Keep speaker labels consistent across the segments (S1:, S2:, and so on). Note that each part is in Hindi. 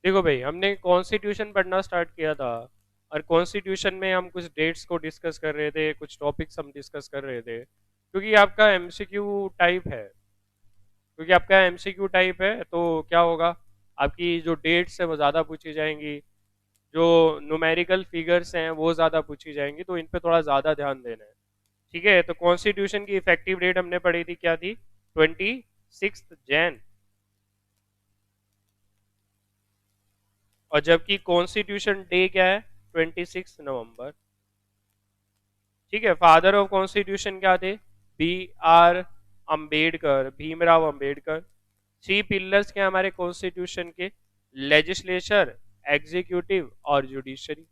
S1: देखो भाई, हमने कॉन्स्टिट्यूशन पढ़ना स्टार्ट किया था और कॉन्स्टिट्यूशन में हम कुछ डेट्स को डिस्कस कर रहे थे, कुछ टॉपिक्स हम डिस्कस कर रहे थे, क्योंकि आपका एमसीक्यू टाइप है। क्योंकि आपका एमसीक्यू टाइप है तो क्या होगा, आपकी जो डेट्स है वो ज़्यादा पूछी जाएंगी, जो न्यूमेरिकल फिगर्स हैं वो ज़्यादा पूछी जाएंगी, तो इन पे थोड़ा ज़्यादा ध्यान देना है। ठीक है, तो कॉन्स्टिट्यूशन की इफेक्टिव डेट हमने पढ़ी थी, क्या थी? 26 जैन। और जबकि कॉन्स्टिट्यूशन डे क्या है? 26 नवंबर। ठीक है, फादर ऑफ कॉन्स्टिट्यूशन क्या थे? B R Ambedkar, Bhimrao Ambedkar. Three pillars क्या हमारे कॉन्स्टिट्यूशन के? लेजिस्लेचर, एग्जीक्यूटिव और जुडिशरी।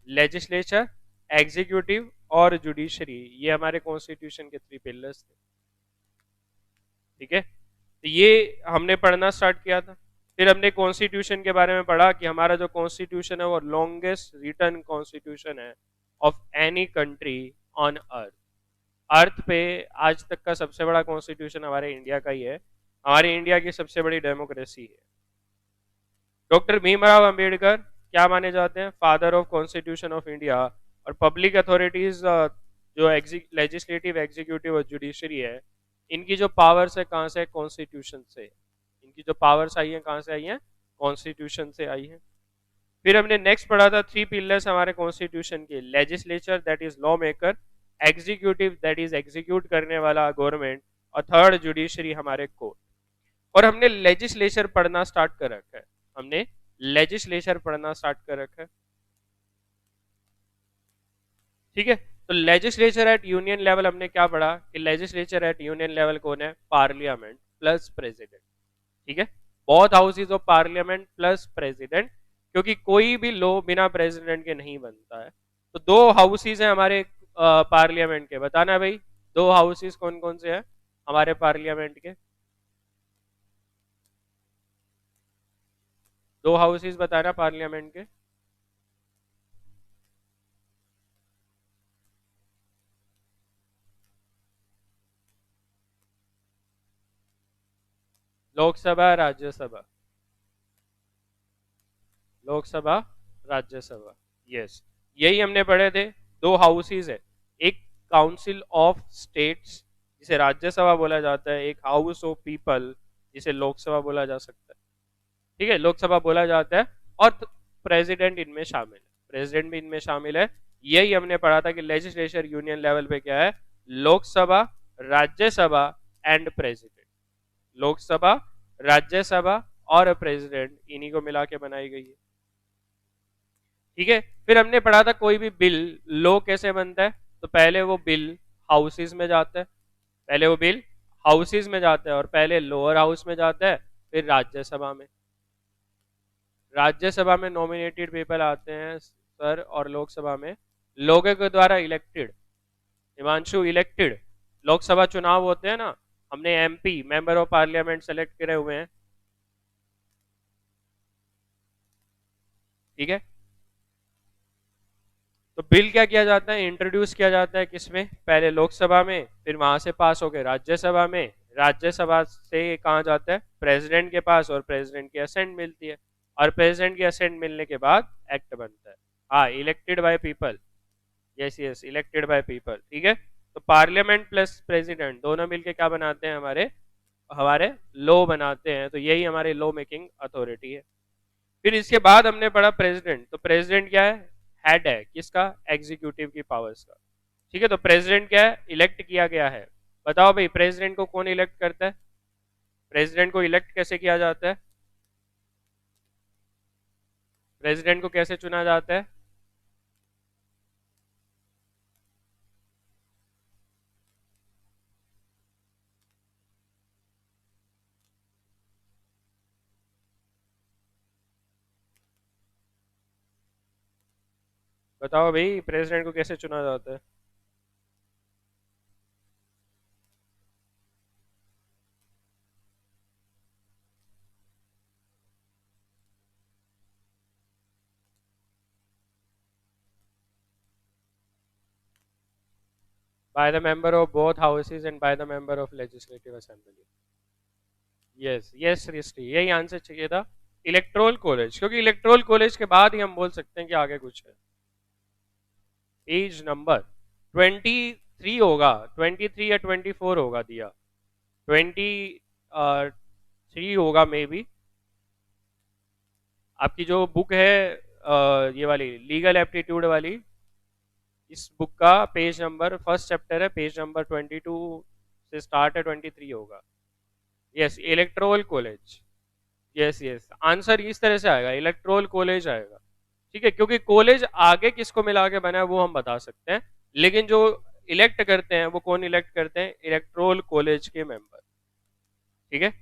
S1: लेजिस्लेचर, एग्जीक्यूटिव और जुडिशरी, ये हमारे कॉन्स्टिट्यूशन के थ्री पिलर्स थे। ठीक है, तो ये हमने पढ़ना स्टार्ट किया था। फिर हमने कॉन्स्टिट्यूशन के बारे में पढ़ा कि हमारा जो कॉन्स्टिट्यूशन है वो लॉन्गेस्ट रिटन कॉन्स्टिट्यूशन है of any country on earth. Earth पे आज तक का सबसे बड़ा कॉन्स्टिट्यूशन हमारे इंडिया का ही है। हमारी इंडिया की सबसे बड़ी डेमोक्रेसी है। डॉक्टर भीमराव अंबेडकर क्या माने जाते हैं? Father of constitution of India. और पब्लिक अथॉरिटीज, जो लेजिस्लेटिव, एग्जीक्यूटिव और जुडिशरी है, इनकी जो पावर्स है कहाँ से? कॉन्स्टिट्यूशन से। इनकी जो पावर्स आई है कहाँ से आई है? कॉन्स्टिट्यूशन से आई है। फिर हमने नेक्स्ट पढ़ा था थ्री पिलर्स हमारे कॉन्स्टिट्यूशन के। Legislature that is law maker, executive that is execute करने वाला गवर्नमेंट, और थर्ड जुडिशरी हमारे कोर्ट। और हमने लेजिस्लेचर पढ़ना स्टार्ट कर रखा है। हमने लेजिस्लेचर पढ़ना स्टार्ट कर रखा है। ठीक है, तो लेजिस्लेचर एट यूनियन लेवल हमने क्या पढ़ा कि लेजिस्लेचर एट यूनियन लेवल कौन है? Parliament plus president. ठीक है, both houses of parliament plus president, क्योंकि कोई भी लॉ बिना प्रेसिडेंट के नहीं बनता है। तो दो हाउसेज हैं हमारे पार्लियामेंट के, बताना भाई दो हाउसेज कौन कौन से हैं हमारे पार्लियामेंट के? दो हाउसेज बताना पार्लियामेंट के। लोकसभा, राज्यसभा। लोकसभा, राज्यसभा। यस, यही हमने पढ़े थे। दो हाउसेज है, एक काउंसिल ऑफ स्टेट्स जिसे राज्यसभा बोला जाता है, एक हाउस ऑफ पीपल जिसे लोकसभा बोला जा सकता है। ठीक है, लोकसभा बोला जाता है। और प्रेसिडेंट इनमें शामिल है, प्रेसिडेंट भी इनमें शामिल है। यही हमने पढ़ा था कि लेजिस्लेचर यूनियन लेवल पे क्या है? Lok Sabha, Rajya Sabha and president. लोकसभा, राज्यसभा और प्रेसिडेंट, इन्हीं को मिला के बनाई गई है। ठीक है, फिर हमने पढ़ा था कोई भी बिल, लो कैसे बनता है? तो पहले वो बिल हाउसेज में जाता है, पहले वो बिल हाउसेज में जाता है और पहले लोअर हाउस में जाता है, फिर राज्यसभा में। राज्यसभा में नॉमिनेटेड पीपल आते हैं सर, और लोकसभा में लोगों के द्वारा इलेक्टेड। हिमांशु, इलेक्टेड। लोकसभा चुनाव होते हैं ना, हमने MP, member of parliament, select करे हुए हैं। ठीक है, तो बिल क्या किया जाता है? इंट्रोड्यूस किया जाता है किसमें? पहले लोकसभा में, फिर वहां से पास होकर राज्यसभा में, राज्यसभा से कहाँ जाता है? प्रेसिडेंट के पास, और प्रेसिडेंट की असेंट मिलती है, और प्रेसिडेंट की असेंट मिलने के बाद एक्ट बनता है। हाँ, elected by people. Yes yes, elected by people. ठीक है, तो पार्लियामेंट प्लस प्रेसिडेंट दोनों मिलके क्या बनाते हैं? हमारे हमारे लॉ बनाते हैं। तो यही हमारी लॉ मेकिंग अथॉरिटी है। फिर इसके बाद हमने पढ़ा प्रेसिडेंट। तो प्रेसिडेंट क्या है? हेड है किसका? एग्जीक्यूटिव की पावर्स का। ठीक है, तो प्रेसिडेंट क्या है? इलेक्ट किया गया है। बताओ भाई, प्रेसिडेंट को कौन इलेक्ट करता है? प्रेसिडेंट को इलेक्ट कैसे किया जाता है? प्रेसिडेंट को कैसे चुना जाता है? बताओ भाई, प्रेसिडेंट को कैसे चुना जाता है? By the member of both houses and by the member of legislative assembly. Yes yes Srishti, यही आंसर चाहिए था। इलेक्ट्रोल कॉलेज, क्योंकि इलेक्ट्रोल कॉलेज के बाद ही हम बोल सकते हैं कि आगे कुछ है। पेज नंबर 23 होगा, 23 या 24 होगा दिया, 23 होगा मे बी। आपकी जो बुक है ये वाली लीगल एप्टीट्यूड वाली, इस बुक का पेज नंबर, फर्स्ट चैप्टर है, पेज नंबर 22 से स्टार्ट है, 23 होगा। Yes, electoral college. Yes yes, answer इस तरह से आएगा, इलेक्ट्रोल कॉलेज आएगा। ठीक है, क्योंकि कॉलेज आगे किसको मिला के बना है वो हम बता सकते हैं, लेकिन जो इलेक्ट करते हैं वो कौन इलेक्ट करते हैं? इलेक्ट्रोल कॉलेज के मेंबर। ठीक है,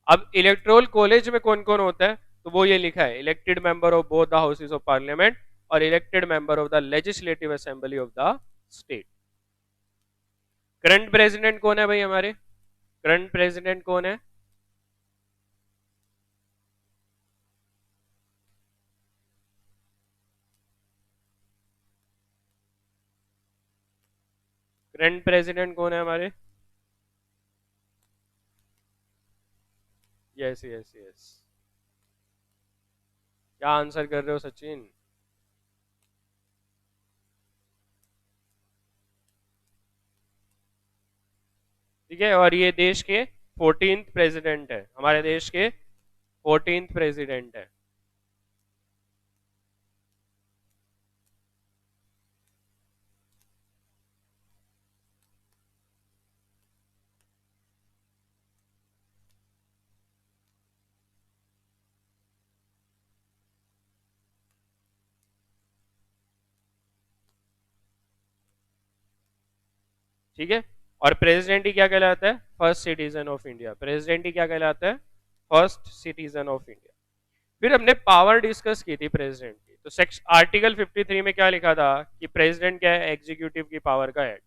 S1: अब इलेक्ट्रोल कॉलेज में कौन कौन होता है, तो वो ये लिखा है, elected member of both the houses of parliament और elected member of the legislative assembly of the state. Current president कौन है भाई हमारे? करंट प्रेसिडेंट कौन है? करंट प्रेसिडेंट कौन है हमारे? यस यस यस, क्या आंसर कर रहे हो सचिन? ठीक है, और ये देश के 14th प्रेसिडेंट है, हमारे देश के 14th प्रेसिडेंट है। ठीक है, और प्रेसिडेंट ही क्या कहलाता है? First citizen of India. President ही क्या कहलाता है? First citizen of India. फिर हमने पावर डिस्कस की थी प्रेसिडेंट की, तो सेक्शन आर्टिकल 53 में क्या लिखा था कि प्रेसिडेंट क्या है? एग्जीक्यूटिव की पावर का हेड।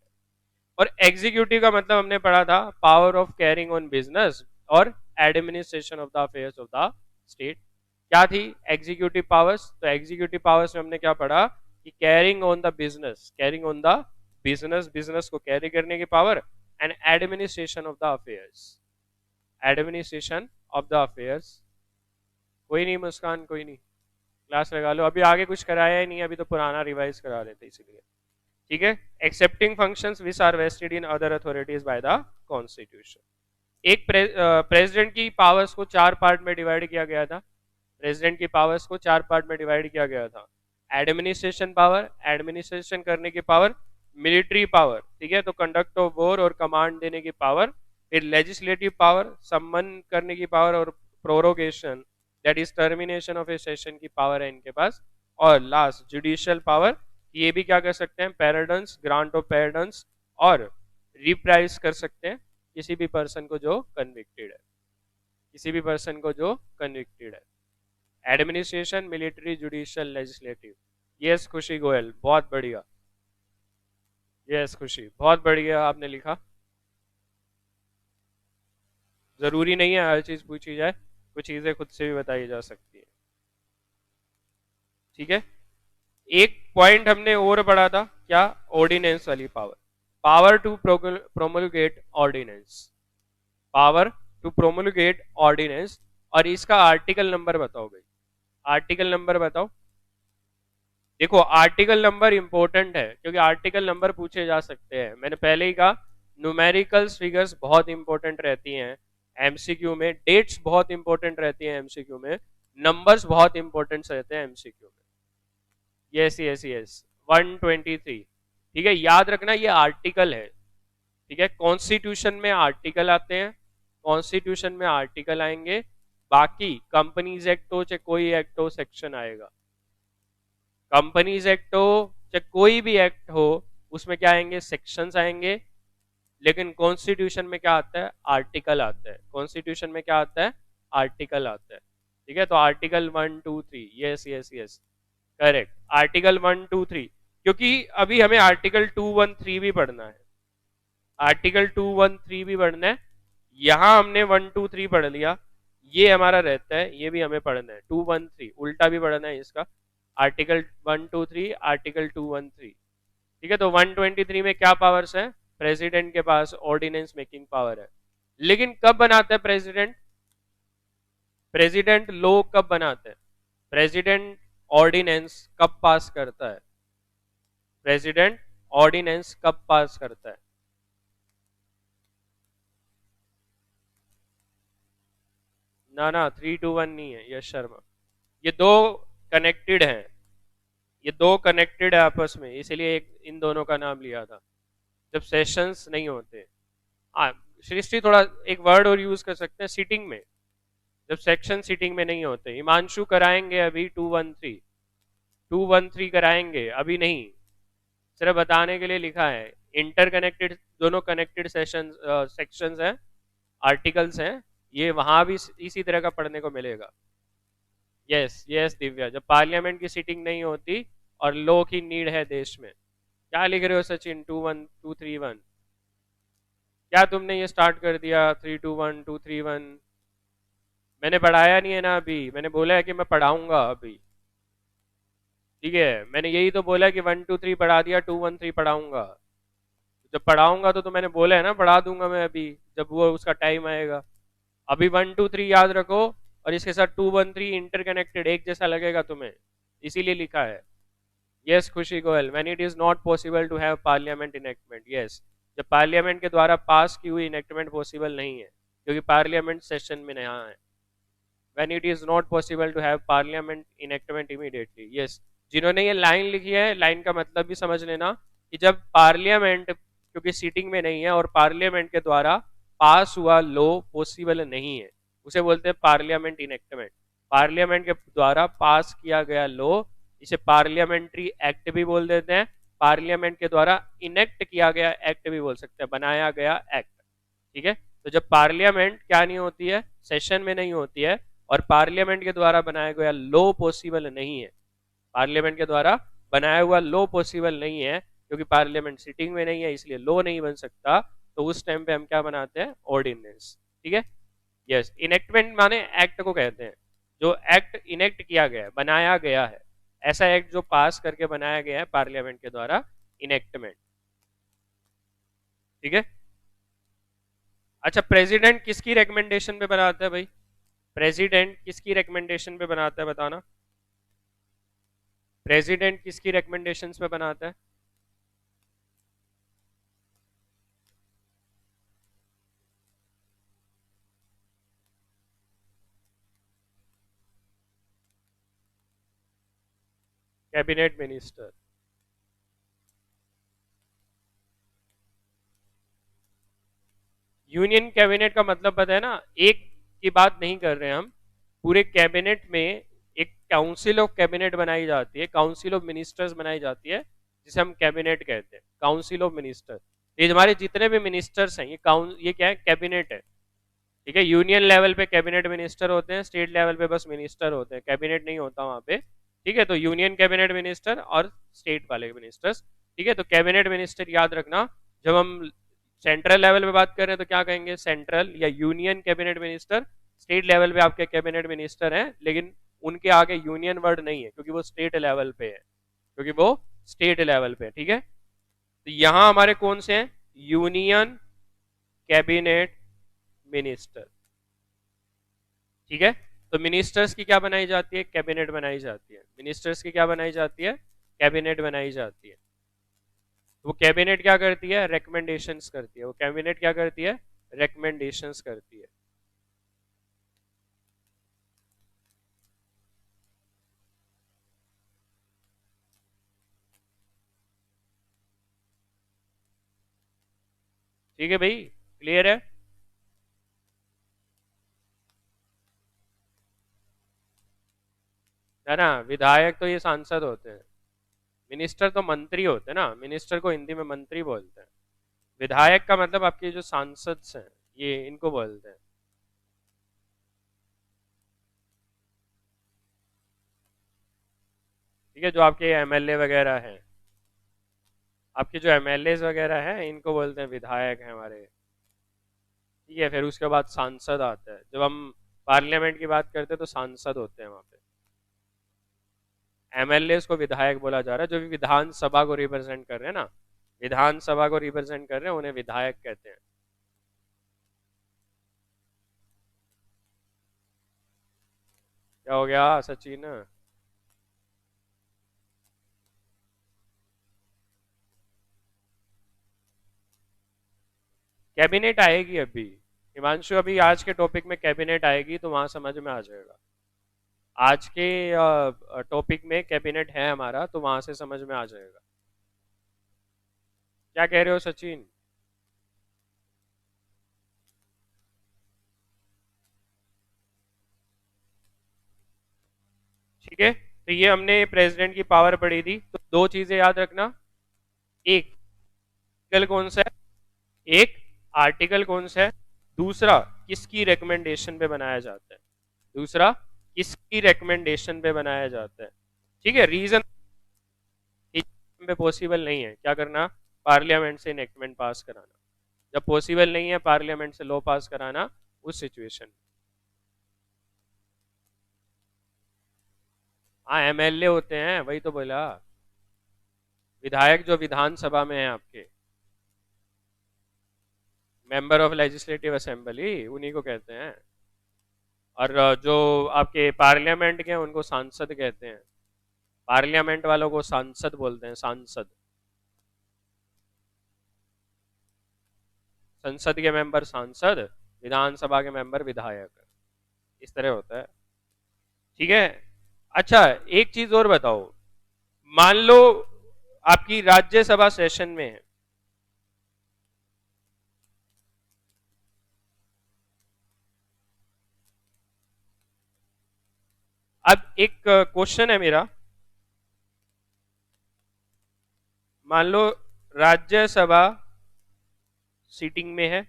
S1: और एग्जीक्यूटिव का मतलब हमने पढ़ा था power of carrying on business और administration of the affairs of the state. क्या थी एग्जीक्यूटिव पावर्स? तो एग्जीक्यूटिव पावर्स में हमने क्या पढ़ा कि carrying on the business, carrying on the business, business को कैरी करने की power, and administration of the affairs, administration of the affairs. कोई नहीं मुस्कान, कोई नहीं, क्लास लगा लो, अभी आगे कुछ कराया ही नहीं, अभी तो पुराना रिवाइज करा रहे थे इसलिए। ठीक है, excepting functions which are vested in other authorities by the constitution. एक प्रेसिडेंट की पावर्स को चार पार्ट में डिवाइड किया गया था, प्रेसिडेंट की पावर्स को चार पार्ट में डिवाइड किया गया था। एडमिनिस्ट्रेशन पावर, एडमिनिस्ट्रेशन करने की पावर, मिलिट्री पावर, ठीक है, तो कंडक्ट ऑफ वॉर और कमांड देने की पावर, फिर लेजिस्लेटिव पावर, सम्मन करने की पावर और prorogation, that is termination of A session की पावर है इनके पास, और लास्ट जुडिशियल पावर, ये भी क्या कर सकते हैं? पैराडन्स, ग्रांट ऑफ पैराडन्स और रिप्राइज कर सकते हैं किसी भी पर्सन को जो कन्विक्टेड है, किसी भी पर्सन को जो कन्विक्टेड है। Administration, military, judicial, legislative. Yes Khushi Goyal, बहुत बढ़िया। यस खुशी, बहुत बढ़िया आपने लिखा। जरूरी नहीं है हर चीज पूछी जाए, कुछ चीजें खुद से भी बताई जा सकती है। ठीक है, एक पॉइंट हमने और पढ़ा था, क्या? ऑर्डिनेंस वाली power, power to promulgate ordinance, power to promulgate ordinance. और इसका आर्टिकल नंबर बताओ भाई, आर्टिकल नंबर बताओ। देखो आर्टिकल नंबर इंपॉर्टेंट है, क्योंकि आर्टिकल नंबर पूछे जा सकते हैं, मैंने पहले ही कहा न्यूमेरिकल्स फिगर्स बहुत इंपॉर्टेंट रहती हैं एमसीक्यू में, डेट्स बहुत इंपॉर्टेंट रहती हैं एमसीक्यू में, नंबर्स बहुत इंपॉर्टेंट रहते हैं एमसीक्यू में। Yes yes yes, 123। ठीक है, याद रखना ये आर्टिकल है। ठीक है, कॉन्स्टिट्यूशन में आर्टिकल आते हैं, कॉन्स्टिट्यूशन में आर्टिकल आएंगे, बाकी कंपनीज एक्ट हो चाहे कोई एक्ट हो सेक्शन आएगा, कंपनीज एक्ट हो चाहे कोई भी एक्ट हो उसमें क्या आएंगे? सेक्शंस आएंगे। लेकिन कॉन्स्टिट्यूशन में क्या आता है? आर्टिकल आता है। कॉन्स्टिट्यूशन में क्या आता है? आर्टिकल आता है। ठीक है, तो article 1, 2, 3, yes yes yes correct, article 1, 2, 3, क्योंकि अभी हमें आर्टिकल 2, 1, 3 भी पढ़ना है, आर्टिकल 2, 1, 3 भी पढ़ना है। यहां हमने 1, 2, 3 पढ़ लिया, ये हमारा रहता है, ये भी हमें पढ़ना है 2, 1, 3, उल्टा भी पढ़ना है इसका, आर्टिकल 1, 2, 3, आर्टिकल 2, 1, 3। ठीक है, तो 123 में क्या पावर्स है? प्रेसिडेंट के पास ऑर्डिनेंस मेकिंग पावर है। लेकिन कब बनाता है प्रेसिडेंट? प्रेसिडेंट लॉ कब बनाते हैं? प्रेसिडेंट ऑर्डिनेंस कब पास करता है? प्रेसिडेंट ऑर्डिनेंस कब पास करता है? ना ना, 3-2-1 नहीं है यश शर्मा। ये दो कनेक्टेड हैं, ये दो कनेक्टेड है आपस में, इसलिए एक इन दोनों का नाम लिया था जब सेशंस नहीं होते। हाँ, सृष्टि थोड़ा एक वर्ड और यूज कर सकते हैं, सीटिंग में, जब सेक्शन सीटिंग में नहीं होते। हिमांशु कराएंगे अभी 213, 213 कराएंगे अभी नहीं, सिर्फ बताने के लिए लिखा है। इंटरकनेक्टेड, दोनों कनेक्टेड सेशन सेक्शंस हैं, आर्टिकल्स हैं, ये वहां भी इसी तरह का पढ़ने को मिलेगा। यस यस दिव्या, जब पार्लियामेंट की सीटिंग नहीं होती और लॉ की नीड है देश में। क्या लिख रहे हो सचिन? 2-1-2-3-1, क्या तुमने ये स्टार्ट कर दिया 3-2-1-2-3-1? मैंने पढ़ाया नहीं है ना अभी, मैंने बोला है कि मैं पढ़ाऊंगा अभी। ठीक है, मैंने यही तो बोला कि 1-2-3 पढ़ा दिया, 2-1-3 पढ़ाऊंगा। जब पढ़ाऊंगा तो मैंने बोला है ना पढ़ा दूंगा मैं अभी, जब वो उसका टाइम आएगा। अभी 1-2-3 याद रखो, और इसके साथ 2-1-3 इंटरकनेक्टेड एक जैसा लगेगा तुम्हें, इसीलिए लिखा है। Yes Khushi Goyal, when it is not possible to have parliament enactment. Yes, जब पार्लियामेंट के द्वारा पास की हुई इनेक्टमेंट पॉसिबल नहीं है, क्योंकि पार्लियामेंट सेशन में नहीं है। When it is not possible to have parliament enactment immediately. Yes, जिन्होंने ये लाइन लिखी है, लाइन का मतलब भी समझ लेना कि जब पार्लियामेंट, क्योंकि सीटिंग में नहीं है और पार्लियामेंट के द्वारा पास हुआ लॉ पॉसिबल नहीं है, उसे बोलते हैं पार्लियामेंट इनेक्टमेंट। पार्लियामेंट के द्वारा पास किया गया लॉ, इसे पार्लियामेंट्री एक्ट भी बोल देते हैं, पार्लियामेंट के द्वारा इनेक्ट किया गया एक्ट भी बोल सकते हैं, बनाया गया एक्ट। ठीक है, तो जब पार्लियामेंट क्या नहीं होती है, सेशन में नहीं होती है, और पार्लियामेंट के द्वारा बनाया गया लॉ पॉसिबल नहीं है, पार्लियामेंट के द्वारा बनाया हुआ लॉ पॉसिबल नहीं है, क्योंकि पार्लियामेंट सिटिंग में नहीं है इसलिए लॉ नहीं बन सकता, तो उस टाइम पे हम क्या बनाते हैं? ऑर्डिनेंस। ठीक है, यस, इनेक्टमेंट माने एक्ट को कहते हैं, जो एक्ट इनेक्ट किया गया है, बनाया गया है, ऐसा एक्ट जो पास करके बनाया गया है पार्लियामेंट के द्वारा, इनेक्टमेंट। ठीक है, अच्छा, प्रेसिडेंट किसकी रिकमेंडेशन पे बनाता है भाई? प्रेसिडेंट किसकी रिकमेंडेशन पे बनाता है, बताना। प्रेसिडेंट किसकी रिकमेंडेशन पे बनाता है? Cabinet minister. यूनियन कैबिनेट का मतलब पता है ना, एक की बात नहीं कर रहे हैं हम, पूरे कैबिनेट में एक काउंसिल ऑफ कैबिनेट बनाई जाती है, काउंसिल ऑफ मिनिस्टर्स बनाई जाती है, जिसे हम कैबिनेट कहते हैं, काउंसिल ऑफ मिनिस्टर। ये हमारे जितने भी मिनिस्टर्स हैं, ये क्या है? कैबिनेट है। ठीक है, यूनियन लेवल पे कैबिनेट मिनिस्टर होते हैं, स्टेट लेवल पे बस मिनिस्टर होते हैं, कैबिनेट नहीं होता वहां पे। ठीक है, तो यूनियन कैबिनेट मिनिस्टर और स्टेट वाले मिनिस्टर्स। ठीक है, तो कैबिनेट मिनिस्टर याद रखना, जब हम सेंट्रल लेवल पे बात कर रहे हैं तो क्या कहेंगे? सेंट्रल या union cabinet minister. State level पे आपके कैबिनेट मिनिस्टर हैं, लेकिन उनके आगे यूनियन वर्ड नहीं है, क्योंकि वो स्टेट लेवल पे है, क्योंकि वो स्टेट लेवल पे है। ठीक है, तो यहां हमारे कौन से हैं? Union cabinet minister. ठीक है, तो मिनिस्टर्स की क्या बनाई जाती है? कैबिनेट बनाई जाती है। मिनिस्टर्स की क्या बनाई जाती है? कैबिनेट बनाई जाती है। वो कैबिनेट क्या करती है? रिकमेंडेशंस करती है। वो कैबिनेट क्या करती है? रिकमेंडेशंस करती है। ठीक है भाई, क्लियर है ना? विधायक तो ये सांसद होते हैं, मिनिस्टर तो मंत्री होते हैं ना, मिनिस्टर को हिंदी में मंत्री बोलते हैं। विधायक का मतलब आपके जो सांसद हैं, ये इनको बोलते हैं। ठीक है, जो आपके एमएलए वगैरह हैं, आपके जो एमएलए वगैरह हैं, इनको बोलते हैं विधायक हैं हमारे। ठीक है, फिर उसके बाद सांसद आता है, जब हम पार्लियामेंट की बात करते हैं तो सांसद होते हैं वहां पे। एमएलए को विधायक बोला जा रहा है, जो भी विधानसभा को रिप्रेजेंट कर रहे हैं ना, विधानसभा को रिप्रेजेंट कर रहे हैं, उन्हें विधायक कहते हैं। क्या हो गया सचिन? कैबिनेट आएगी अभी। हिमांशु अभी आज के टॉपिक में कैबिनेट आएगी तो वहां समझ में आ जाएगा। आज के टॉपिक में कैबिनेट है हमारा तो वहां से समझ में आ जाएगा। क्या कह रहे हो सचिन? ठीक है, तो ये हमने प्रेसिडेंट की पावर पढ़ी थी, तो दो चीजें याद रखना। एक, आर्टिकल कौन सा है, एक आर्टिकल कौन सा है, दूसरा किसकी रिकमेंडेशन पे बनाया जाता है, दूसरा किसकी रिकमेंडेशन पे बनाया जाता है। ठीक है, रीजन पे पॉसिबल नहीं है क्या करना, पार्लियामेंट से इनेक्टमेंट पास कराना। जब पॉसिबल नहीं है पार्लियामेंट से लॉ पास कराना, उस सिचुएशन। हाँ, एमएलए होते हैं, वही तो बोला। विधायक जो विधानसभा में है आपके, मेंबर ऑफ लेजिस्लेटिव असेंबली, उन्हीं को कहते हैं। और जो आपके पार्लियामेंट के हैं उनको सांसद कहते हैं। पार्लियामेंट वालों को सांसद बोलते हैं, सांसद। संसद के मेंबर सांसद, विधानसभा के मेंबर विधायक, इस तरह होता है। ठीक है। अच्छा, एक चीज और बताओ, मान लो आपकी राज्यसभा सेशन में है। अब एक क्वेश्चन है मेरा, मान लो राज्यसभा सीटिंग में है,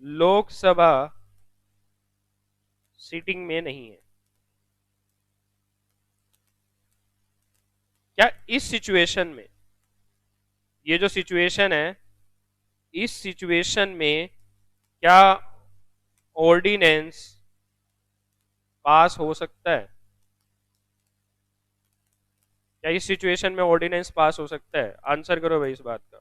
S1: लोकसभा सीटिंग में नहीं है, क्या इस सिचुएशन में, ये जो सिचुएशन है, इस सिचुएशन में क्या ऑर्डिनेंस पास हो सकता है, क्या इस सिचुएशन में ऑर्डिनेंस पास हो सकता है? आंसर करो भाई इस बात का।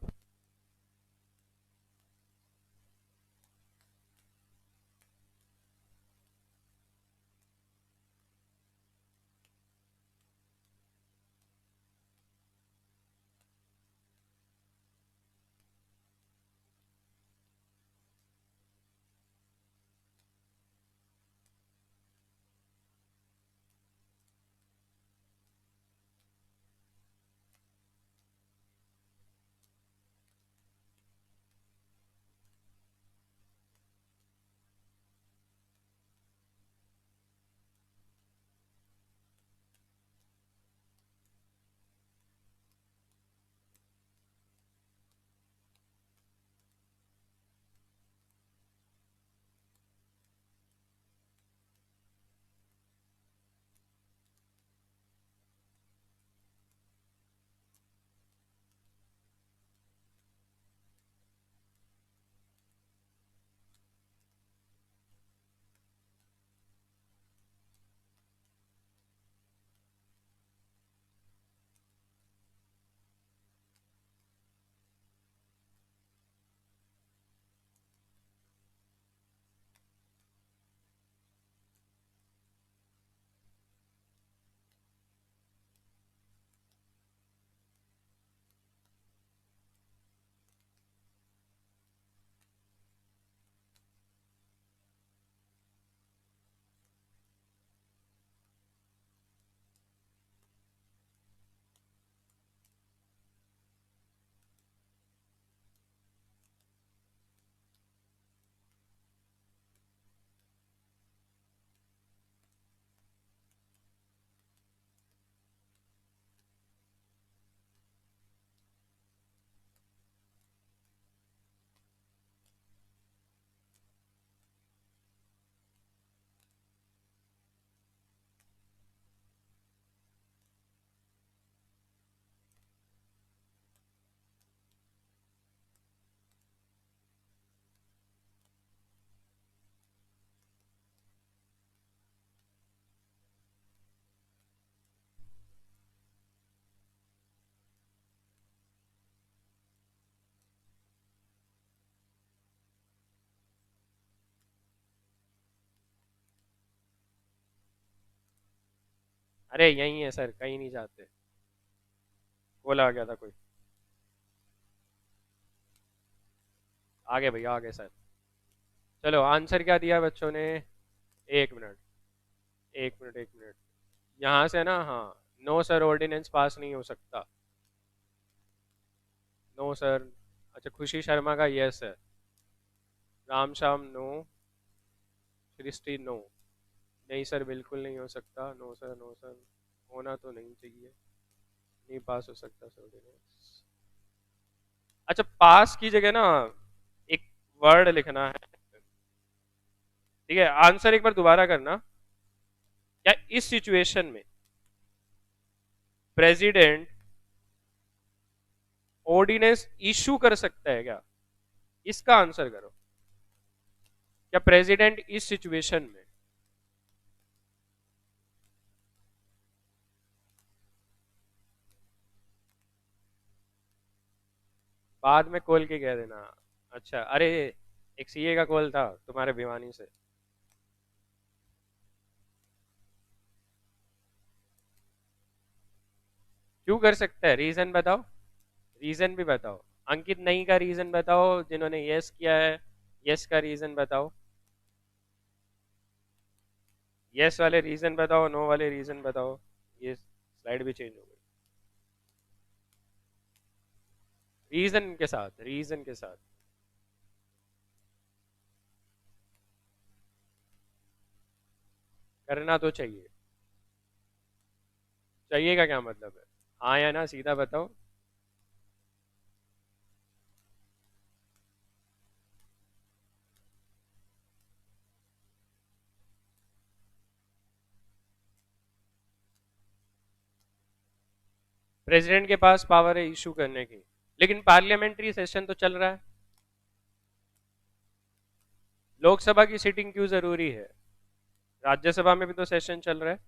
S1: अरे यही है सर, कहीं नहीं जाते। कॉल आ गया था कोई। आगे भैया आगे सर। चलो आंसर क्या दिया बच्चों ने? एक मिनट, एक मिनट, एक मिनट। यहाँ से ना, हाँ। नो सर, ऑर्डिनेंस पास नहीं हो सकता। No sir. अच्छा, खुशी शर्मा का यस है। राम श्याम नो। सृष्टि नो। नहीं सर, बिल्कुल नहीं हो सकता। No sir, no sir. होना तो नहीं चाहिए। नहीं पास हो सकता सर ऑर्डिनेंस। अच्छा, पास की जगह ना एक वर्ड लिखना है। ठीक है, आंसर एक बार दोबारा करना। क्या इस सिचुएशन में प्रेसिडेंट ऑर्डिनेंस इशू कर सकता है क्या? इसका आंसर करो। क्या प्रेसिडेंट इस सिचुएशन में? बाद में कॉल के कह देना। अच्छा, अरे एक सीए का कॉल था तुम्हारे भिवानी से। क्यों कर सकता है, रीजन बताओ। रीजन भी बताओ। अंकित नहीं का रीजन बताओ, जिन्होंने यस किया है। यस का रीजन बताओ। यस वाले रीजन बताओ, नो वाले रीजन बताओ। ये स्लाइड भी चेंज हो गई। रीजन के साथ, रीजन के साथ। करना तो चाहिए। चाहिए का क्या मतलब है? हाँ या ना सीधा बताओ। प्रेसिडेंट के पास पावर है इशू करने की, लेकिन पार्लियामेंट्री सेशन तो चल रहा है। लोकसभा की सीटिंग क्यों जरूरी है? राज्यसभा में भी तो सेशन चल रहा है।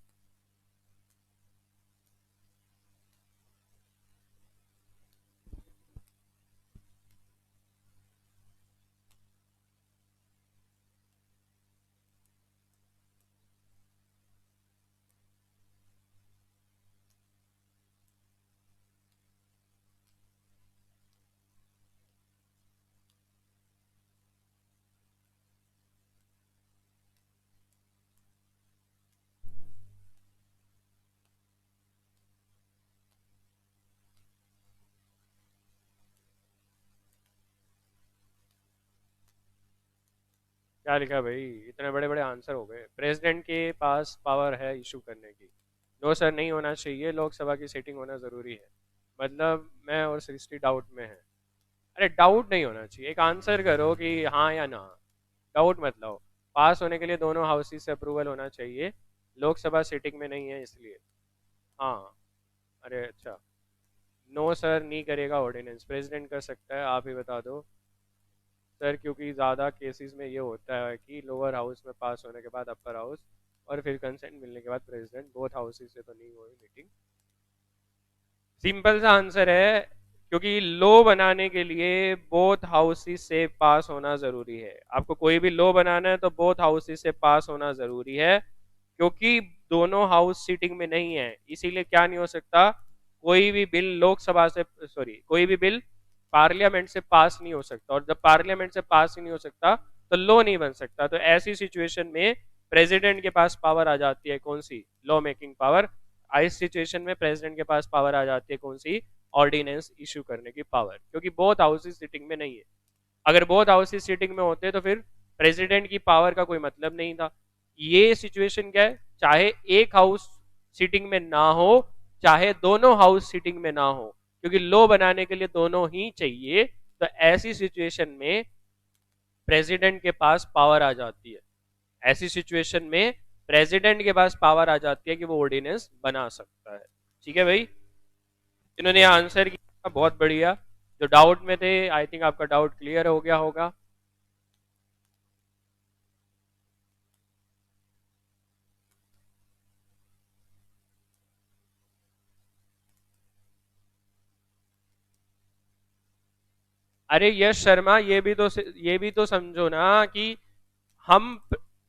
S1: क्या लिखा भाई? इतने बड़े बड़े आंसर हो गए। प्रेसिडेंट के पास पावर है इशू करने की। नो सर, नहीं होना चाहिए, लोकसभा की सीटिंग होना जरूरी है। मतलब मैं और सृष्टि डाउट में है। अरे डाउट नहीं होना चाहिए, एक आंसर करो कि हाँ या ना। डाउट मत लाओ। पास होने के लिए दोनों हाउसेस से अप्रूवल होना चाहिए। लोकसभा सीटिंग में नहीं है इसलिए। हाँ। अरे अच्छा। नो सर, नहीं करेगा ऑर्डिनेंस, प्रेसिडेंट कर सकता है, आप ही बता दो। सर क्योंकि ज़्यादा केसेस में ये होता है कि लोअर हाउस में पास होने के बाद अपर हाउस, और फिर कंसेंट मिलने के बाद प्रेसिडेंट, बोथ हाउसेस से तो नहीं हुई मीटिंग। सिंपल सा आंसर है, क्योंकि लॉ बनाने के लिए बोथ हाउसेस से पास होना जरूरी है। आपको कोई भी लॉ बनाना है तो बोथ हाउसेस से पास होना जरूरी है। क्योंकि दोनों हाउस सीटिंग में नहीं है, इसीलिए क्या नहीं हो सकता, कोई भी बिल लोकसभा से, सॉरी, कोई भी बिल पार्लियामेंट से पास नहीं हो सकता, और जब पार्लियामेंट से पास ही नहीं हो सकता तो लॉ नहीं बन सकता। तो ऐसी सिचुएशन में प्रेसिडेंट के पास पावर आ जाती है, कौन सी? Law making power. इस सिचुएशन में प्रेसिडेंट के पास पावर आ जाती है, कौन सी? ऑर्डिनेंस इशू करने की पावर, क्योंकि बोथ हाउसेस सिटिंग में नहीं है। अगर बोथ हाउसेस सिटिंग में होते तो फिर प्रेसिडेंट की पावर का कोई मतलब नहीं था। ये सिचुएशन क्या है, चाहे एक हाउस सीटिंग में ना हो, चाहे दोनों हाउस सीटिंग में ना हो, क्योंकि लॉ बनाने के लिए दोनों ही चाहिए। तो ऐसी सिचुएशन में प्रेसिडेंट के पास पावर आ जाती है। ऐसी सिचुएशन में प्रेसिडेंट के पास पावर आ जाती है कि वो ऑर्डिनेंस बना सकता है। ठीक है भाई, इन्होंने आंसर किया, बहुत बढ़िया। जो डाउट में थे, आई थिंक आपका डाउट क्लियर हो गया होगा। अरे यश शर्मा, ये भी तो समझो ना कि हम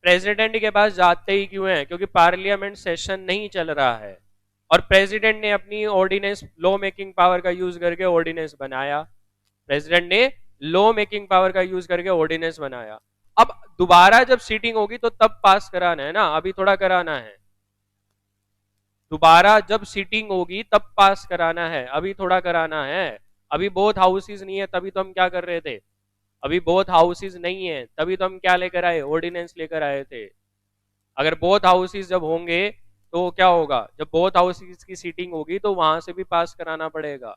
S1: प्रेसिडेंट के पास जाते ही क्यों हैं? क्योंकि पार्लियामेंट सेशन नहीं चल रहा है और प्रेसिडेंट ने अपनी ऑर्डिनेंस लॉ मेकिंग पावर का यूज करके ऑर्डिनेंस बनाया। प्रेसिडेंट ने लॉ मेकिंग पावर का यूज करके ऑर्डिनेंस बनाया। अब दोबारा जब सीटिंग होगी तो तब पास कराना है ना, अभी थोड़ा कराना है। दोबारा जब सीटिंग होगी तब पास कराना है, अभी थोड़ा कराना है। अभी बोथ हाउसेज नहीं है, तभी तो हम क्या कर रहे थे? अभी बोथ हाउसेज नहीं है, तभी तो हम क्या लेकर आए? ऑर्डिनेंस लेकर आए थे। अगर बोथ हाउसेज जब होंगे तो क्या होगा? जब बोथ हाउसेज की सीटिंग होगी तो वहां से भी पास कराना पड़ेगा।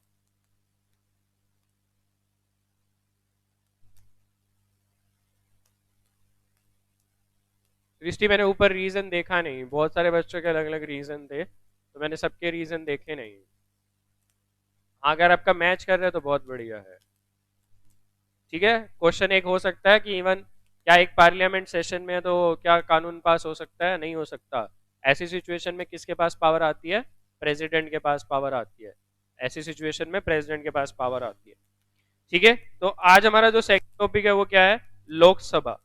S1: क्रिस्टी, मैंने ऊपर रीजन देखा नहीं, बहुत सारे बच्चों के अलग अलग रीजन थे तो मैंने सबके रीजन देखे नहीं। अगर आपका मैच कर रहे हो तो बहुत बढ़िया है। ठीक है, क्वेश्चन एक हो सकता है कि इवन क्या एक पार्लियामेंट सेशन में तो क्या कानून पास हो सकता है? नहीं हो सकता। ऐसी सिचुएशन में किसके पास पावर आती है? प्रेसिडेंट के पास पावर आती है। ऐसी सिचुएशन में प्रेसिडेंट के पास पावर आती है। ठीक है, तो आज हमारा जो सेकंड टॉपिक है वो क्या है? लोकसभा।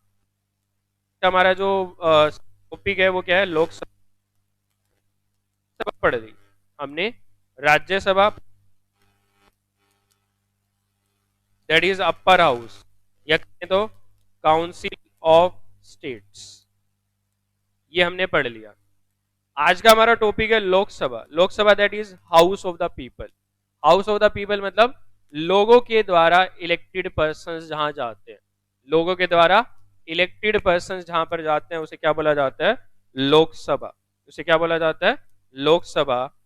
S1: हमारा जो टॉपिक है वो क्या है? लोकसभा पढ़ दी हमने। Rajya Sabha, that is upper house, या कहें तो काउंसिल ऑफ स्टेट्स, ये हमने पढ़ लिया। आज का हमारा टॉपिक है Lok Sabha. Lok Sabha that is house of the people. House of the people मतलब लोगों के द्वारा इलेक्टेड पर्सन जहां जाते हैं, लोगों के द्वारा इलेक्टेड पर्सन जहां पर जाते हैं उसे क्या बोला जाता है? लोकसभा। उसे क्या बोला जाता है? Lok Sabha.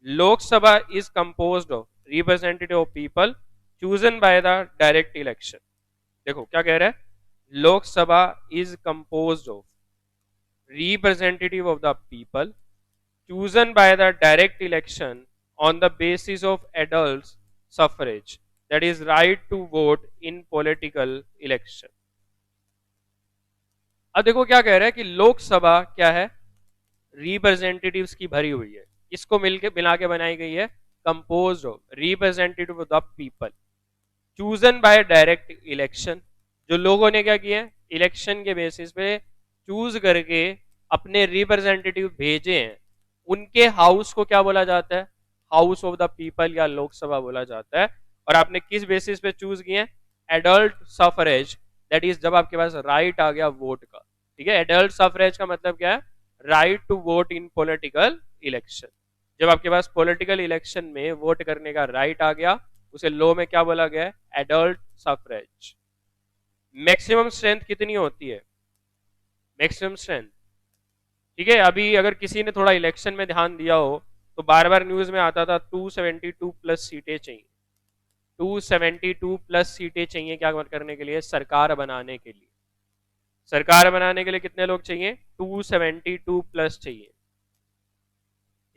S1: Lok Sabha is composed of representative of people chosen by the direct election. देखो क्या कह रहा है? Lok Sabha is composed of representative of the people chosen by the direct election on the basis of adults suffrage, that is right to vote in political election। अब देखो क्या कह रहा है कि लोकसभा क्या है? रिप्रेजेंटेटिव्स की भरी हुई है। इसको मिलके मिला के बनाई गई है, compose of representative of the people chosen bye direct election. जो लोगों ने क्या किया? इलेक्शन के बेसिस पे चूज करके अपने रिप्रेजेंटेटिव भेजे हैं, उनके हाउस को क्या बोला जाता है? हाउस ऑफ द पीपल या लोकसभा बोला जाता है। और आपने किस बेसिस पे चूज किए? एडल्ट सफरेज, दैट इज जब आपके पास राइट आ गया वोट का। ठीक है, एडल्ट सफरेज का मतलब क्या है? Right to vote in political election. जब आपके पास पॉलिटिकल इलेक्शन में वोट करने का राइट आ गया, उसे लॉ में क्या बोला गया है? Adult suffrage. मैक्सिमम स्ट्रेंथ कितनी होती है? मैक्सिमम स्ट्रेंथ, ठीक है, अभी अगर किसी ने थोड़ा इलेक्शन में ध्यान दिया हो तो बार बार न्यूज में आता था 272 प्लस सीटें चाहिए। 272 प्लस सीटें चाहिए क्या करने के लिए? सरकार बनाने के लिए। सरकार बनाने के लिए कितने लोग चाहिए? 272 प्लस चाहिए।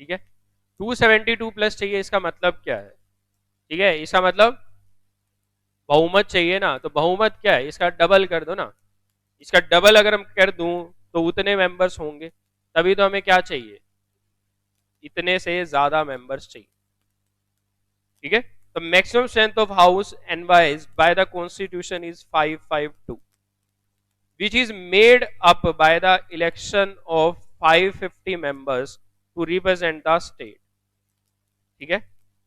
S1: ठीक है, 272 प्लस चाहिए। इसका मतलब क्या है? ठीक है, इसका मतलब बहुमत चाहिए ना, तो बहुमत क्या है? इसका डबल कर दो ना। इसका डबल अगर हम कर दूं तो उतने मेंबर्स होंगे, तभी तो हमें क्या चाहिए? इतने से ज्यादा मेंबर्स चाहिए। ठीक है, तो maximum strength of house advised bye the constitution is 552 which is made up by the election of 550 members to represent the state। ठीक है,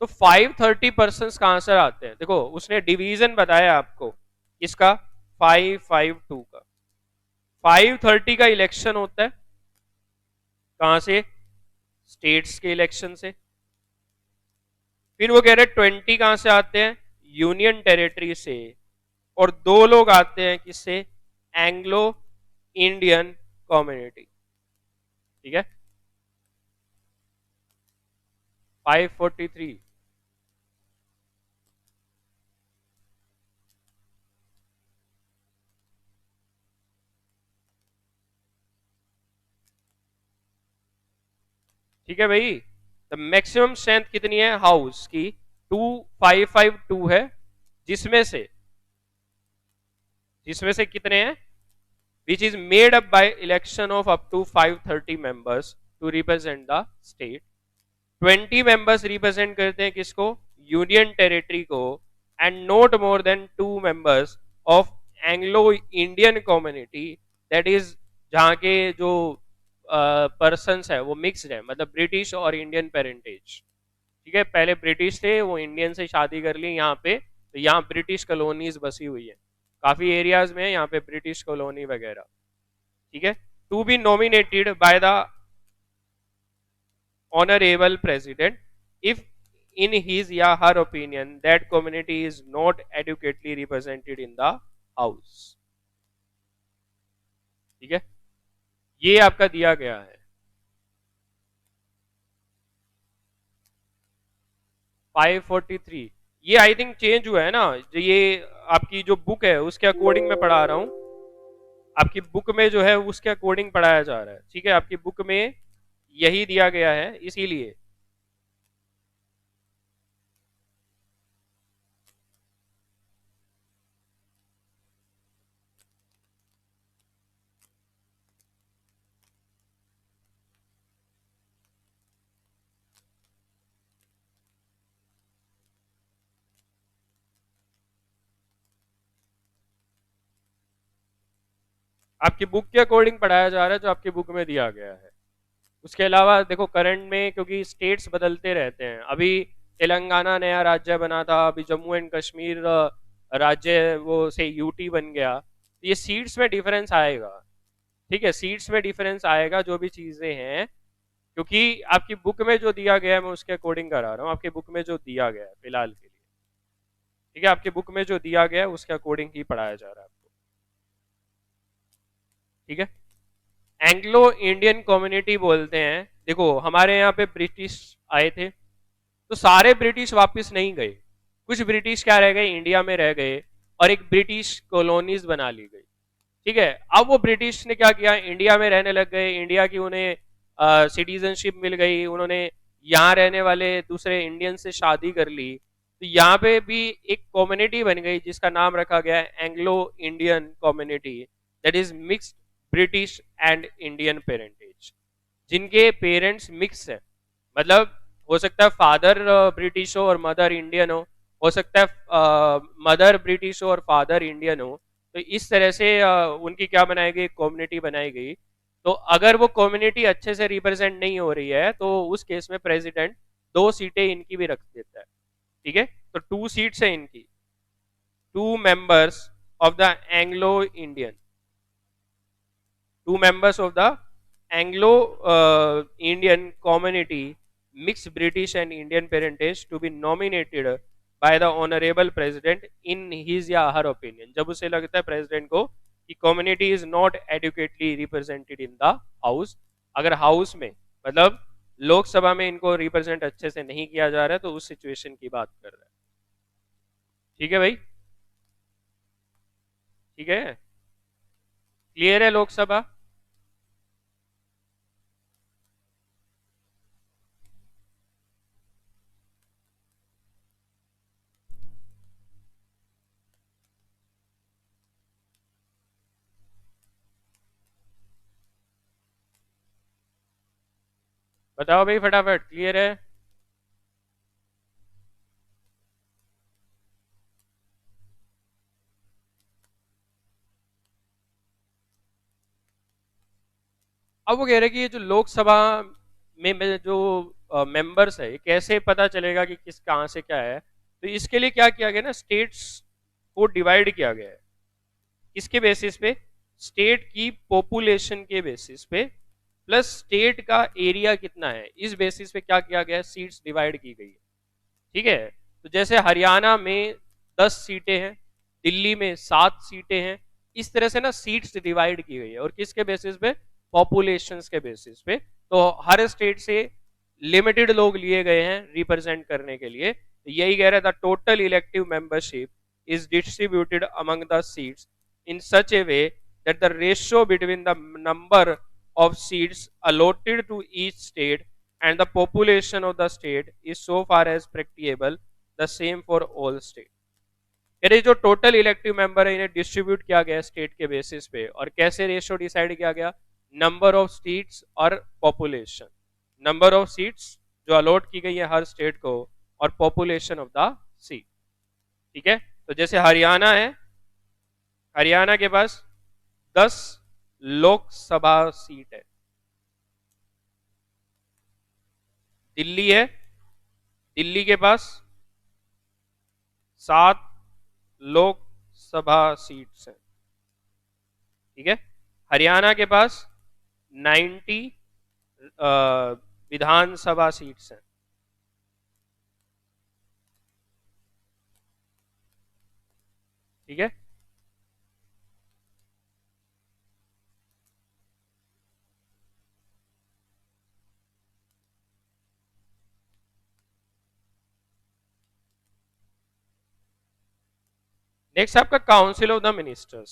S1: तो 530 पर्सन कहां से आते हैं? देखो उसने डिवीजन बताया आपको इसका 552 का। 530 का इलेक्शन होता है कहां से? स्टेट्स के इलेक्शन से। फिर वो कह रहे 20 कहां से आते हैं? यूनियन टेरिटरी से। और दो लोग आते हैं किससे? Anglo Indian community. ठीक है, 543। ठीक है भाई, तो मैक्सिमम स्ट्रेंथ कितनी है हाउस की? 2552 है, जिसमें से कितने हैं? Which is made up by election of up to 530 members to represent the state. 20 members represent करते हैं किसको? यूनियन टेरिटरी को। And not more than 2 members of Anglo Indian community, that is जहाँ के जो पर्सन्स है वो मिक्स्ड है, मतलब ब्रिटिश और इंडियन पेरेंटेज। ठीक है, पहले ब्रिटिश थे, वो इंडियन से शादी कर ली यहाँ पे, तो यहाँ ब्रिटिश कॉलोनीज बसी हुई है, काफी एरियाज में यहाँ पे ब्रिटिश कॉलोनी वगैरह। ठीक है, to be nominated by the honorable president if in his या her opinion that community is not adequately represented in the house। ठीक है, ये आपका दिया गया है 543। ये आई थिंक चेंज हुआ है ना, ये आपकी जो बुक है उसके अकॉर्डिंग मैं पढ़ा रहा हूँ, आपकी बुक में जो है उसके अकॉर्डिंग पढ़ाया जा रहा है। ठीक है, आपकी बुक में यही दिया गया है इसीलिए। आपकी बुक के अकॉर्डिंग पढ़ाया जा रहा है जो आपकी बुक में दिया गया है। उसके अलावा देखो करंट में, क्योंकि स्टेट्स बदलते रहते हैं, अभी तेलंगाना नया राज्य बना था, अभी जम्मू एंड कश्मीर राज्य वो से यूटी बन गया, तो ये सीट्स में डिफरेंस आएगा। ठीक है, सीट्स में डिफरेंस आएगा जो भी चीजें हैं, क्योंकि आपकी बुक में जो दिया गया है मैं उसके अकॉर्डिंग करा रहा हूँ, आपकी बुक में जो दिया गया है फिलहाल के लिए। ठीक है, आपकी बुक में जो दिया गया है उसके अकॉर्डिंग ही पढ़ाया जा रहा है आपको। ठीक है, एंग्लो इंडियन कम्युनिटी बोलते हैं। देखो हमारे यहाँ पे ब्रिटिश आए थे, तो सारे ब्रिटिश वापस नहीं गए, कुछ ब्रिटिश क्या रह गए, इंडिया में रह गए और एक ब्रिटिश कॉलोनीज बना ली गई। ठीक है, अब वो ब्रिटिश ने क्या किया, इंडिया में रहने लग गए, इंडिया की उन्हें सिटीजनशिप मिल गई, उन्होंने यहाँ रहने वाले दूसरे इंडियन से शादी कर ली, तो यहाँ पे भी एक कम्युनिटी बन गई जिसका नाम रखा गया है Anglo Indian community, that is mixed British and Indian parentage, जिनके पेरेंट्स मिक्स है, मतलब हो सकता है फादर ब्रिटिश हो और मदर इंडियन हो सकता है मदर ब्रिटिश हो और फादर इंडियन हो। तो इस तरह से उनकी क्या बनाई गई, कम्युनिटी बनाई गई। तो अगर वो कम्युनिटी अच्छे से रिप्रेजेंट नहीं हो रही है तो उस केस में प्रेसिडेंट 2 सीटें इनकी भी रख देता है। ठीक है, तो 2 सीट्स है इनकी, 2 members of the Anglo Indian, 2 members of the Anglo Indian community, mixed British and Indian parentage, to be nominated by the honorable president in his या her opinion, जब उसे लगता है प्रेसिडेंट को कि community is not adequately represented in the house, अगर हाउस में मतलब लोकसभा में इनको रिप्रेजेंट अच्छे से नहीं किया जा रहा है, तो उस सिचुएशन की बात कर रहा है। ठीक है भाई, ठीक है, क्लियर है लोकसभा। बताओ भाई फटाफट, क्लियर है। अब वो कह रहे हैं कि ये जो लोकसभा में जो मेंबर्स है, ये कैसे पता चलेगा कि किस कहाँ से क्या है, तो इसके लिए क्या किया गया ना, स्टेट्स को डिवाइड किया गया है। किसके बेसिस पे, स्टेट की पॉपुलेशन के बेसिस पे प्लस स्टेट का एरिया कितना है, इस बेसिस पे क्या किया गया, सीट्स डिवाइड की गई है। ठीक है, तो जैसे हरियाणा में 10 सीटें हैं, दिल्ली में 7 सीटें हैं, इस तरह से ना सीट्स डिवाइड की गई है, और किसके बेसिस पे, पॉपुलेशन के बेसिस पे। तो हर स्टेट से लिमिटेड लोग लिए गए हैं रिप्रेजेंट करने के लिए। तो यही कह रहा था, total elective membership is distributed among the seats in such a way that the ratio between the number of seats allotted to each state and the population of the state is so far as practicable the same for all states। यानी जो टोटल इलेक्टिव मेंबर है इन्हें डिस्ट्रीब्यूट किया गया स्टेट के बेसिस पे, और कैसे रेशियो डिसाइड किया गया, नंबर ऑफ सीट्स और पॉपुलेशन, नंबर ऑफ सीट्स जो अलॉट की गई है हर स्टेट को और पॉपुलेशन ऑफ द सीट। ठीक है, तो जैसे हरियाणा है, हरियाणा के पास 10 लोकसभा सीट है? दिल्ली है, दिल्ली के पास 7 लोकसभा सीट्स हैं, ठीक है। हरियाणा के पास 90 विधानसभा सीट्स हैं, ठीक है। नेक्स्ट आपका council of the ministers.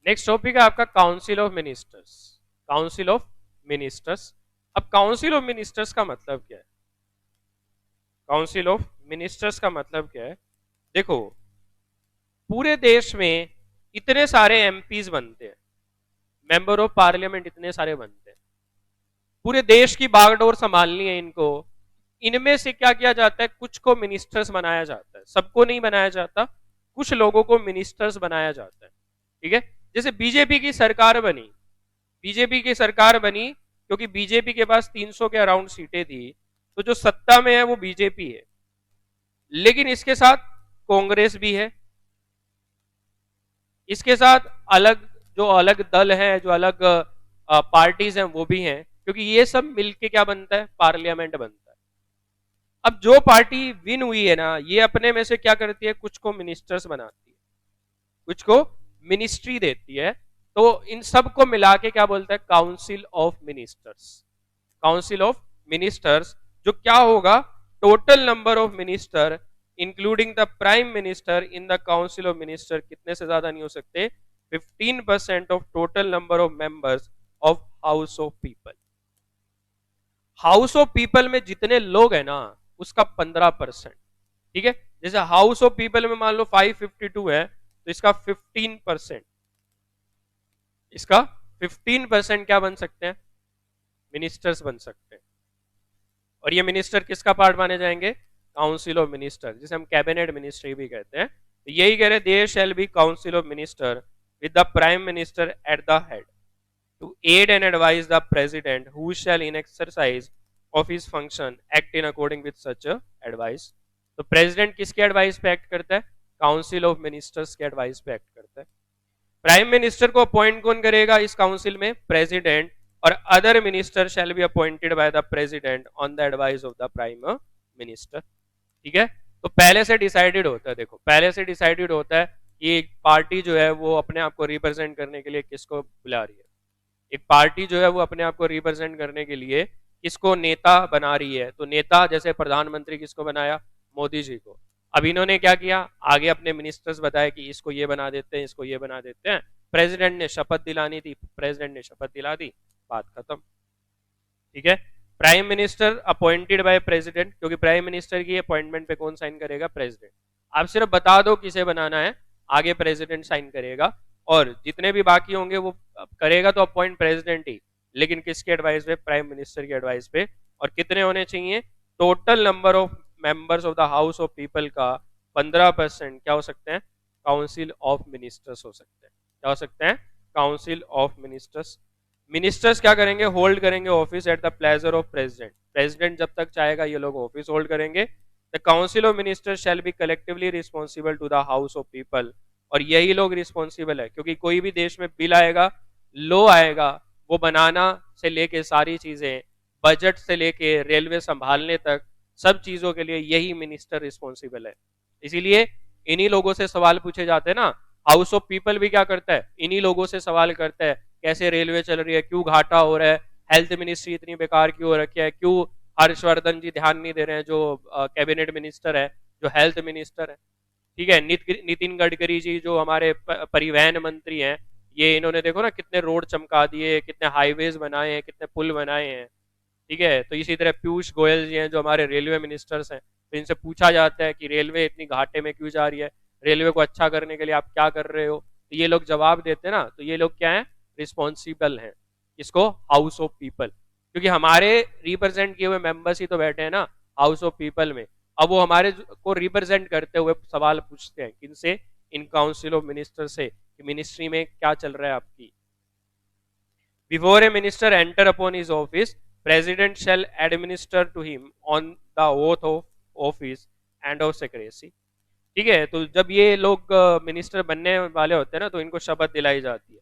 S1: Next topic है आपका council of ministers. Council of ministers. अब काउंसिल ऑफ मिनिस्टर्स का मतलब क्या है? काउंसिल ऑफ मिनिस्टर्स का मतलब क्या है? देखो, पूरे देश में इतने सारे एमपीज बनते हैं, मेंबर ऑफ पार्लियामेंट इतने सारे बनते हैं, पूरे देश की बागडोर संभालनी है इनको। इनमें से क्या किया जाता है? कुछ को मिनिस्टर्स बनाया जाता है, सबको नहीं बनाया जाता, कुछ लोगों को मिनिस्टर्स बनाया जाता है, ठीक है। जैसे बीजेपी की सरकार बनी, बीजेपी की सरकार बनी क्योंकि बीजेपी के पास 300 के अराउंड सीटें थी, तो जो सत्ता में है वो बीजेपी है, लेकिन इसके साथ कांग्रेस भी है, इसके साथ अलग जो अलग दल है, जो अलग पार्टीज हैं वो भी हैं, क्योंकि ये सब मिलके क्या बनता है? पार्लियामेंट बनता है। अब जो पार्टी विन हुई है ना, ये अपने में से क्या करती है? कुछ को मिनिस्टर्स बनाती है, कुछ को मिनिस्ट्री देती है, तो इन सब को मिला के क्या बोलता है? Council of ministers. Council of ministers जो क्या होगा? Total number of minister including the prime minister in the council of minister कितने से ज्यादा नहीं हो सकते? 15% of total number of members of house of people. House of people में जितने लोग हैं ना, उसका 15%, ठीक है। जैसे हाउस ऑफ पीपल में मान लो 552 है, तो इसका 15%, इसका 15% क्या बन सकते हैं? मिनिस्टर्स बन सकते हैं। और ये मिनिस्टर किसका पार्ट माने जाएंगे? काउंसिल ऑफ मिनिस्टर, जिसे हम कैबिनेट मिनिस्ट्री भी कहते हैं। तो यही कह रहे, there shall be council of minister with the prime minister at the head to aid and advise the president who shall in exercise of his function act in according with such a advice। तो प्रेसिडेंट किसके एडवाइस पे एक्ट करता है? काउंसिल ऑफ मिनिस्टर्स के एडवाइस पे एक्ट करता है। प्राइम मिनिस्टर को अपॉइंट कौन करेगा इस काउंसिल में? प्रेसिडेंट। और other minister shall be appointed by the president on the advice of the prime minister, ठीक है। तो पहले से डिसाइडेड होता है, देखो पहले से डिसाइडेड होता है कि एक पार्टी जो है वो अपने आप को रिप्रेजेंट करने के लिए किसको बुला रही है, एक पार्टी जो है वो अपने आप को रिप्रेजेंट करने के लिए किसको नेता बना रही है। तो नेता जैसे प्रधानमंत्री किसको बनाया? मोदी जी को। अब इन्होंने क्या किया? आगे अपने मिनिस्टर्स बताया कि इसको ये बना देते हैं, इसको ये बना देते हैं। प्रेसिडेंट ने शपथ दिलानी थी, प्रेसिडेंट ने शपथ दिला दी, बात खत्म, ठीक है। Prime minister appointed by president, क्योंकि प्राइम मिनिस्टर की अपॉइंटमेंट पे कौन साइन करेगा? प्रेसिडेंट। आप सिर्फ बता दो किसे बनाना है, आगे प्रेसिडेंट साइन करेगा, और जितने भी बाकी होंगे वो करेगा तो अपॉइंट प्रेसिडेंट ही, लेकिन किसके एडवाइस पे? प्राइम मिनिस्टर के एडवाइस पे। और कितने होने चाहिए? Total number of members of the house of people का 15% क्या हो सकते हैं? काउंसिल ऑफ मिनिस्टर्स हो सकते हैं। क्या हो सकते हैं? Council of ministers. मिनिस्टर्स क्या करेंगे? होल्ड करेंगे office at the pleasure of president. President जब तक चाहेगा ये लोग ऑफिस होल्ड करेंगे। The council of ministers shall be collectively responsible to the house of people. और यही लोग रिस्पॉन्सिबल है, क्योंकि कोई भी देश में बिल आएगा, लो आएगा, वो बनाना से लेके सारी चीजें, बजट से लेके रेलवे संभालने तक, सब चीजों के लिए यही मिनिस्टर रिस्पॉन्सिबल है। इसीलिए इन्हीं लोगों से सवाल पूछे जाते हैं ना। हाउस ऑफ पीपल भी क्या करता है? इन्हीं लोगों से सवाल करता है, कैसे रेलवे चल रही है, क्यों घाटा हो रहा है, हेल्थ मिनिस्ट्री इतनी बेकार क्यों हो रखी है, क्यों हर्षवर्धन जी ध्यान नहीं दे रहे हैं, जो कैबिनेट मिनिस्टर है, जो हेल्थ मिनिस्टर है, ठीक है। नितिन गडकरी जी जो हमारे परिवहन मंत्री हैं, ये इन्होंने देखो ना कितने रोड चमका दिए, कितने हाईवेज बनाए हैं, कितने पुल बनाए हैं, ठीक है। तो इसी तरह पीयूष गोयल जी हैं जो हमारे रेलवे मिनिस्टर्स हैं, तो इनसे पूछा जाता है कि रेलवे इतनी घाटे में क्यों जा रही है, रेलवे को अच्छा करने के लिए आप क्या कर रहे हो, तो ये लोग जवाब देते हैं ना। तो ये लोग क्या है? रिस्पॉन्सिबल हैं। इसको हाउस ऑफ पीपल, क्योंकि हमारे रिप्रेजेंट किए हुए मेंबर्स ही तो बैठे हैं ना हाउस ऑफ पीपल में। अब वो हमारे को रिप्रेजेंट करते हुए सवाल पूछते हैं किनसे, इन काउंसिल ऑफ मिनिस्टर से, कि मिनिस्ट्री में क्या चल रहा है आपकी। Before a minister enter upon his office, president shall administer to him on the oath of office and of secrecy. ठीक है, तो जब ये लोग मिनिस्टर बनने वाले होते हैं ना, तो इनको शपथ दिलाई जाती है।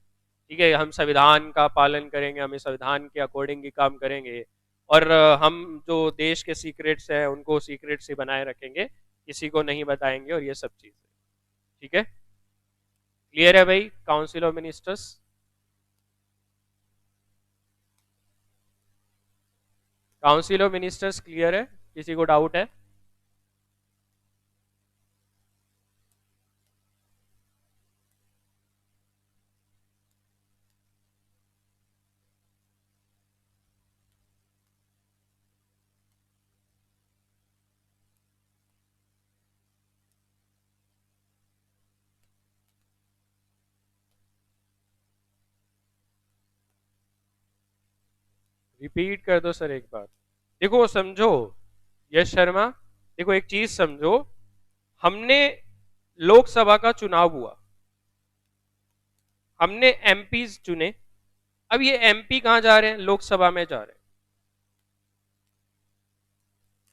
S1: ठीक है, हम संविधान का पालन करेंगे, हमें संविधान के अकॉर्डिंग ही काम करेंगे, और हम जो देश के सीक्रेट्स हैं उनको सीक्रेट्स ही बनाए रखेंगे, किसी को नहीं बताएंगे, और ये सब चीजें। ठीक है, क्लियर है भाई, council of ministers. Council of ministers clear है, किसी को डाउट है? रिपीट कर दो सर एक बार। देखो समझो यश शर्मा, देखो एक चीज समझो, हमने लोकसभा का चुनाव हुआ, हमने एमपीज चुने, अब ये एमपी कहां जा रहे हैं? लोकसभा में जा रहे हैं।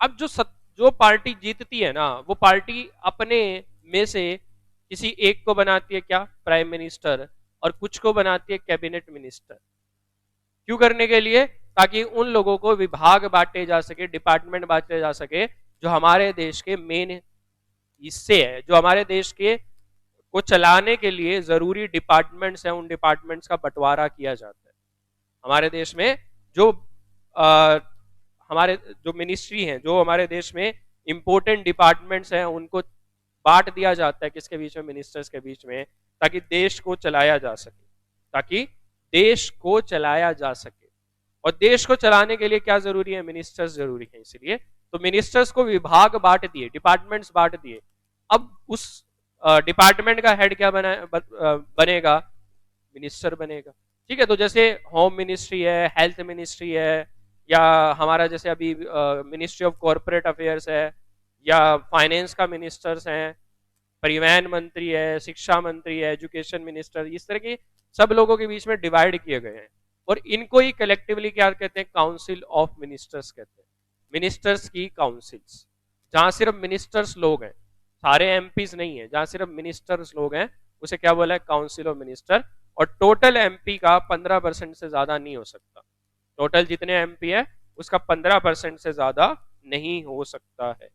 S1: अब जो पार्टी जीतती है ना, वो पार्टी अपने में से किसी एक को बनाती है क्या? प्राइम मिनिस्टर, और कुछ को बनाती है कैबिनेट मिनिस्टर। क्यों करने के लिए? ताकि उन लोगों को विभाग बांटे जा सके, डिपार्टमेंट बांटे जा सके, जो हमारे देश के मेन हिस्से हैं, जो हमारे देश के को चलाने के लिए जरूरी डिपार्टमेंट्स हैं, उन डिपार्टमेंट्स का बंटवारा किया जाता है। हमारे देश में जो आ, हमारे जो मिनिस्ट्री हैं, जो हमारे देश में इंपॉर्टेंट डिपार्टमेंट्स हैं, उनको बांट दिया जाता है किसके बीच में? मिनिस्टर्स के बीच में, ताकि देश को चलाया जा सके, ताकि देश को चलाया जा सके। और देश को चलाने के लिए क्या जरूरी है? मिनिस्टर्स जरूरी है। इसलिए तो मिनिस्टर्स को विभाग बांट दिए, डिपार्टमेंट्स बांट दिए। अब उस डिपार्टमेंट का हेड क्या बनेगा? मिनिस्टर बनेगा। ठीक है, तो जैसे होम मिनिस्ट्री है, हेल्थ मिनिस्ट्री है, या हमारा जैसे अभी मिनिस्ट्री ऑफ कॉरपोरेट अफेयर्स है, या फाइनेंस का मिनिस्टर्स हैं, परिवहन मंत्री है, शिक्षा मंत्री है, एजुकेशन मिनिस्टर, इस तरह के सब लोगों के बीच में डिवाइड किए गए हैं, और इनको ही कलेक्टिवली क्या कहते हैं? काउंसिल ऑफ मिनिस्टर्स कहते हैं। मिनिस्टर्स की काउंसिल्स, जहां सिर्फ मिनिस्टर्स लोग हैं, सारे एमपीज नहीं है, जहां सिर्फ मिनिस्टर्स लोग हैं, उसे क्या बोला है? Council of minister. और टोटल एमपी का 15% से ज्यादा नहीं हो सकता। टोटल जितने एमपी है उसका 15% से ज्यादा नहीं हो सकता है।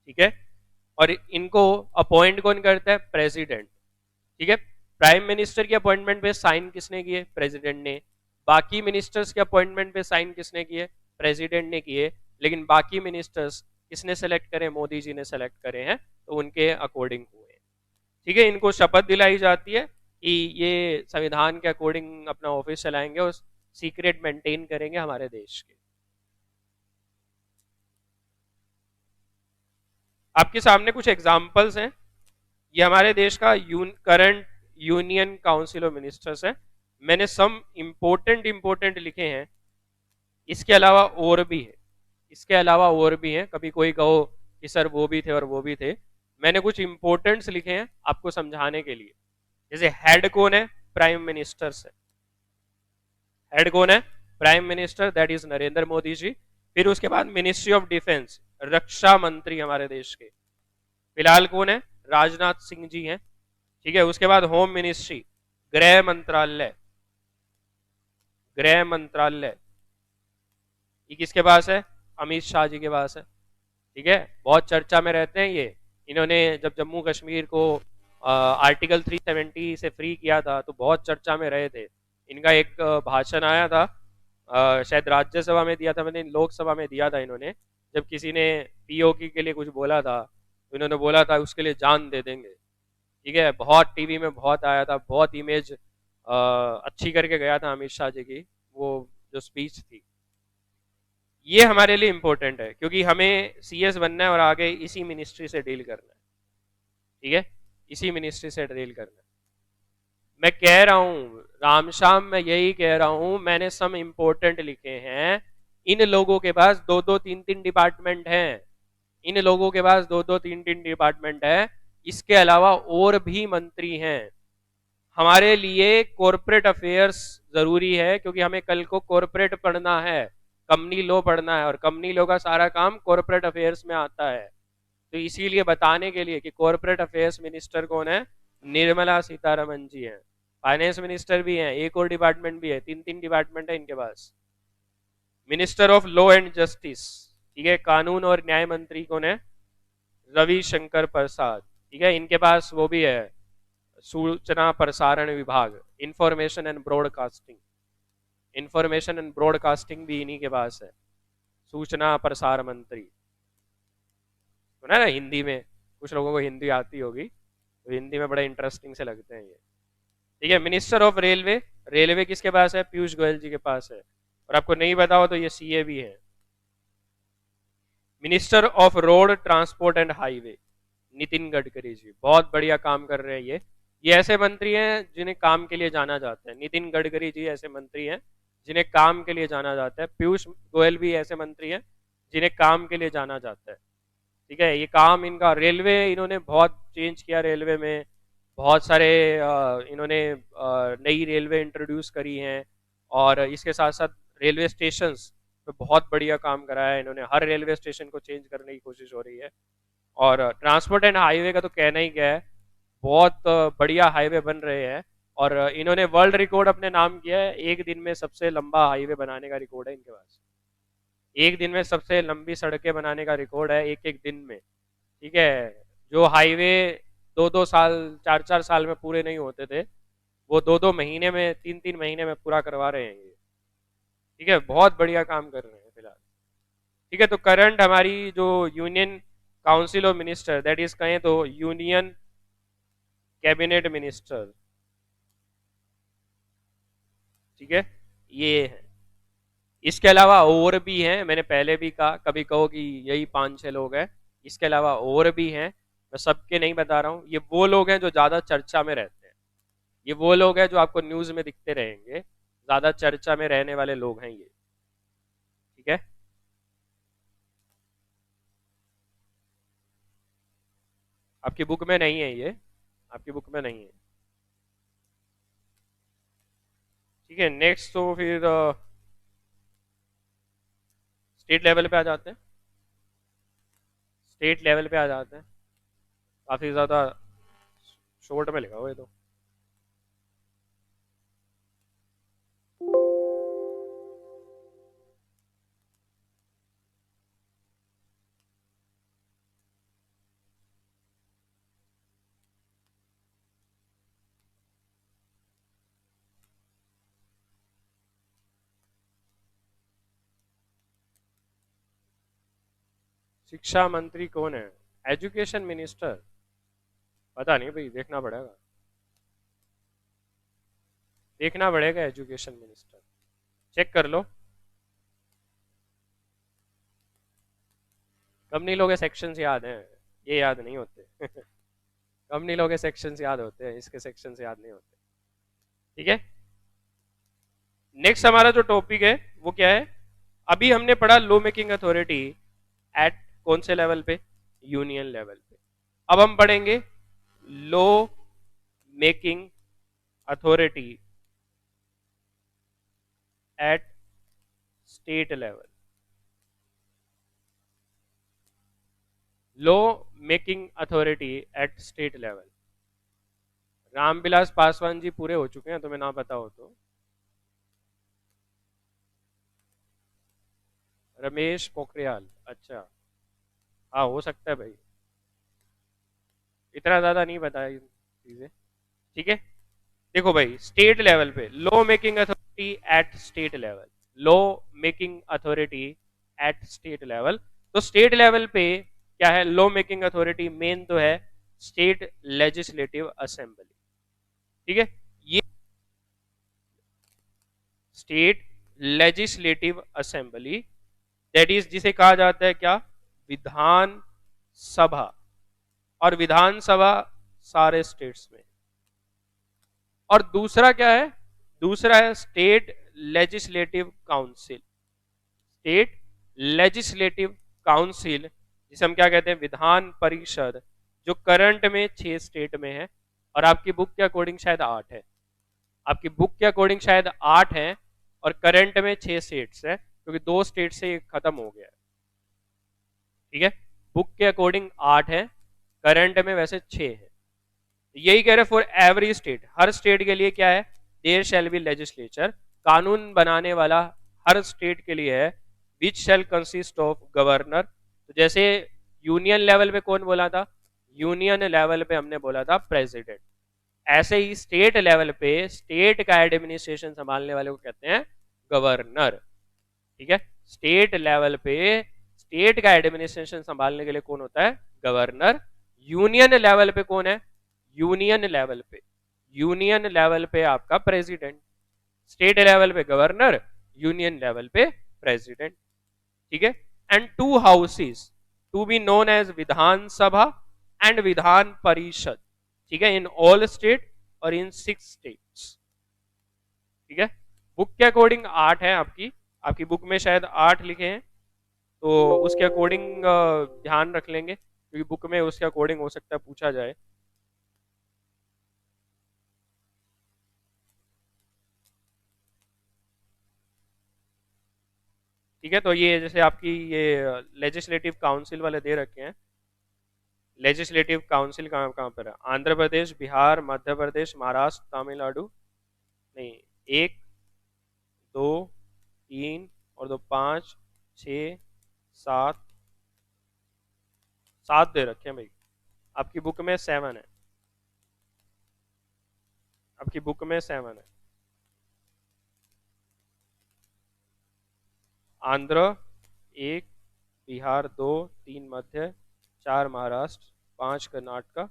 S1: ठीक है, और इनको अपॉइंट कौन करता है? प्रेसिडेंट। ठीक है, प्राइम मिनिस्टर की अपॉइंटमेंट पे साइन किसने किए? प्रेसिडेंट ने। बाकी मिनिस्टर्स के अपॉइंटमेंट पे साइन किसने किए? प्रेसिडेंट ने किए। लेकिन बाकी मिनिस्टर्स किसने सेलेक्ट करे? मोदी जी ने सेलेक्ट करे हैं, तो उनके अकॉर्डिंग हुए। ठीक है, इनको शपथ दिलाई जाती है कि ये संविधान के अकॉर्डिंग अपना ऑफिस चलाएंगे और सीक्रेट मेंटेन करेंगे हमारे देश के। आपके सामने कुछ एग्जाम्पल्स हैं। ये हमारे देश का current union council of ministers है। मैंने सम इंपोर्टेंट लिखे हैं, इसके अलावा और भी है, इसके अलावा और भी हैं। कभी कोई कहो कि सर वो भी थे और वो भी थे, मैंने कुछ इंपोर्टेंट्स लिखे हैं आपको समझाने के लिए। जैसे हेड कौन है? प्राइम मिनिस्टर है। हेड कौन है? Prime minister, that is Narendra Modi ji. फिर उसके बाद मिनिस्ट्री ऑफ डिफेंस, रक्षा मंत्री हमारे देश के फिलहाल कौन है? राजनाथ सिंह जी हैं। ठीक है, उसके बाद होम मिनिस्ट्री, गृह मंत्रालय, गृह मंत्रालय ये किसके पास है? अमित शाह जी के पास है। ठीक है, बहुत चर्चा में रहते हैं ये। इन्होंने जब जम्मू कश्मीर को आर्टिकल 370 से फ्री किया था, तो बहुत चर्चा में रहे थे। इनका एक भाषण आया था, शायद राज्यसभा में दिया था, मैंने लोकसभा में दिया था इन्होंने। जब किसी ने पीओके के लिए कुछ बोला था, तो इन्होंने बोला था उसके लिए जान दे देंगे। ठीक है, बहुत टीवी में बहुत आया था, बहुत इमेज अच्छी करके गया था अमित शाह जी की वो जो स्पीच थी। ये हमारे लिए इंपॉर्टेंट है, क्योंकि हमें सीएस बनना है और आगे इसी मिनिस्ट्री से डील करना है। ठीक है, इसी मिनिस्ट्री से डील करना है। मैं कह रहा हूं रामश्याम, मैं यही कह रहा हूं, मैंने सम इंपॉर्टेंट लिखे हैं। इन लोगों के पास 2-2 3-3 डिपार्टमेंट हैं। इन लोगों के पास दो दो तीन तीन डिपार्टमेंट है। इसके अलावा और भी मंत्री हैं। हमारे लिए कॉरपोरेट अफेयर्स जरूरी है, क्योंकि हमें कल को कॉरपोरेट पढ़ना है, कंपनी लॉ पढ़ना है, और कंपनी लॉ का सारा काम कॉरपोरेट अफेयर्स में आता है। तो इसीलिए बताने के लिए कि कॉरपोरेट अफेयर्स मिनिस्टर कौन है, निर्मला सीतारमन जी हैं। फाइनेंस मिनिस्टर भी हैं, एक और डिपार्टमेंट भी है, तीन तीन डिपार्टमेंट है इनके पास। Minister of law and justice, ठीक है, कानून और न्याय मंत्री कौन है, रविशंकर प्रसाद, ठीक है, इनके पास वो भी है, सूचना प्रसारण विभाग, information and broadcasting, information and broadcasting भी इन्हीं के पास है, सूचना प्रसार मंत्री। सुना ना हिंदी में, कुछ लोगों को हिंदी आती होगी, तो हिंदी में बड़े इंटरेस्टिंग से लगते हैं ये। ठीक है, मिनिस्टर ऑफ रेलवे, रेलवे किसके पास है, पीयूष गोयल जी के पास है, और आपको नहीं पता हो तो ये सीए भी है। Minister of road transport and highway, Nitin Gadkari ji, बहुत बढ़िया काम कर रहे हैं ये ऐसे मंत्री हैं जिन्हें काम के लिए जाना जाता है। नितिन गडकरी जी ऐसे मंत्री हैं जिन्हें काम के लिए जाना जाता है। पीयूष गोयल भी ऐसे मंत्री हैं जिन्हें काम के लिए जाना जाता है। ठीक है, ये काम इनका, रेलवे इन्होंने बहुत चेंज किया, रेलवे में बहुत सारे इन्होंने नई रेलवे इंट्रोड्यूस करी हैं, और इसके साथ साथ रेलवे स्टेशंस पे बहुत बढ़िया काम करा है इन्होंने। हर रेलवे स्टेशन को चेंज करने की कोशिश हो रही है, और ट्रांसपोर्ट एंड हाईवे का तो कहना ही क्या है, बहुत बढ़िया हाईवे बन रहे हैं। और इन्होंने वर्ल्ड रिकॉर्ड अपने नाम किया है, एक दिन में सबसे लंबा हाईवे बनाने का रिकॉर्ड है इनके पास। एक दिन में सबसे लंबी सड़कें बनाने का रिकॉर्ड है, एक एक दिन में। ठीक है, जो हाईवे दो दो साल, चार चार साल में पूरे नहीं होते थे, वो दो दो महीने में, तीन तीन महीने में पूरा करवा रहे हैं ये। ठीक है, बहुत बढ़िया काम कर रहे हैं फिलहाल। ठीक है, तो करंट हमारी जो union council of minister, that is कहें तो यूनियन कैबिनेट मिनिस्टर, ठीक है, ये है। इसके अलावा और भी हैं, मैंने पहले भी कहा, कभी कहो कि यही पांच छह लोग हैं, इसके अलावा और भी हैं, मैं सबके नहीं बता रहा हूँ। ये वो लोग हैं जो ज्यादा चर्चा में रहते हैं, ये वो लोग हैं जो आपको न्यूज में दिखते रहेंगे, ज्यादा चर्चा में रहने वाले लोग हैं ये। ठीक है, आपकी बुक में नहीं है ये, आपकी बुक में नहीं है। ठीक है, नेक्स्ट तो फिर स्टेट लेवल पे आ जाते हैं, स्टेट लेवल पे आ जाते हैं। काफी ज्यादा शॉर्ट में लिखा हुआ है तो। शिक्षा मंत्री कौन है, एजुकेशन मिनिस्टर, पता नहीं भाई, देखना पड़ेगा, देखना पड़ेगा, एजुकेशन मिनिस्टर, चेक कर लो। कंपनी लोग के सेक्शंस याद हैं, ये याद नहीं होते कंपनी लोग के सेक्शंस याद होते हैं, इसके सेक्शंस याद नहीं होते। ठीक है, नेक्स्ट हमारा जो टॉपिक है वो क्या है, अभी हमने पढ़ा लॉ मेकिंग अथॉरिटी एट कौन से लेवल पे, यूनियन लेवल पे। अब हम पढ़ेंगे law making authority at state level. Law making authority at state level. Ramvilas Paswan ji पूरे हो चुके हैं, तुम्हें ना पता हो तो। रमेश पोखरियाल, अच्छा, हाँ हो सकता है भाई, इतना ज्यादा नहीं पता है चीजें। ठीक है, देखो भाई, स्टेट लेवल पे law making authority at state level, law making authority at state level. तो स्टेट लेवल पे क्या है, लॉ मेकिंग अथॉरिटी मेन तो है स्टेट लेजिस्लेटिव असेंबली। ठीक है, ये state legislative assembly, that is जिसे कहा जाता है क्या, विधान सभा। और विधानसभा सारे स्टेट्स में। और दूसरा क्या है, दूसरा है state legislative council, state legislative council, जिसे हम क्या कहते हैं, विधान परिषद, जो करंट में 6 स्टेट में है, और आपकी बुक के अकॉर्डिंग शायद 8 है, आपकी बुक के अकॉर्डिंग शायद 8 है, और करंट में 6 स्टेट्स है, क्योंकि 2 स्टेट से ये खत्म हो गया है। ठीक है, बुक के अकॉर्डिंग 8 है, करंट में वैसे 6 है। यही कह रहे for every state, her state के लिए क्या है, देयर शैल बी लेजिस्लेचर, कानून बनाने वाला हर स्टेट के लिए है, विच शैल कंसिस्ट ऑफ गवर्नर। तो जैसे यूनियन लेवल पे कौन बोला था, यूनियन लेवल पे हमने बोला था प्रेसिडेंट, ऐसे ही स्टेट लेवल पे स्टेट का एडमिनिस्ट्रेशन संभालने वाले को कहते हैं गवर्नर। ठीक है, स्टेट लेवल पे स्टेट का एडमिनिस्ट्रेशन संभालने के लिए कौन होता है, गवर्नर। यूनियन लेवल पे कौन है, यूनियन लेवल पे, यूनियन लेवल पे आपका प्रेसिडेंट, स्टेट लेवल पे गवर्नर, यूनियन लेवल पे प्रेसिडेंट। ठीक है, and two houses to be known as Vidhansabha and Vidhan Parishad. ठीक है, इन ऑल स्टेट और इन 6 स्टेट्स। ठीक है, बुक के अकॉर्डिंग 8 है आपकी, आपकी बुक में शायद 8 लिखे हैं, तो उसके अकॉर्डिंग ध्यान रख लेंगे, क्योंकि बुक में उसके अकॉर्डिंग हो सकता है पूछा जाए। ठीक है, तो ये जैसे आपकी ये लेजिस्लेटिव काउंसिल वाले दे रखे हैं, लेजिस्लेटिव काउंसिल कहाँ कहाँ पर है, आंध्र प्रदेश, बिहार, मध्य प्रदेश, महाराष्ट्र, तमिलनाडु, नहीं, 1, 2, 3 और 2, 5, 6, 7, 7 दे रखे हैं भाई, आपकी बुक में 7 है, आपकी बुक में 7 है। आंध्र 1, बिहार 2, 3 मध्य, 4 महाराष्ट्र, 5 कर्नाटका,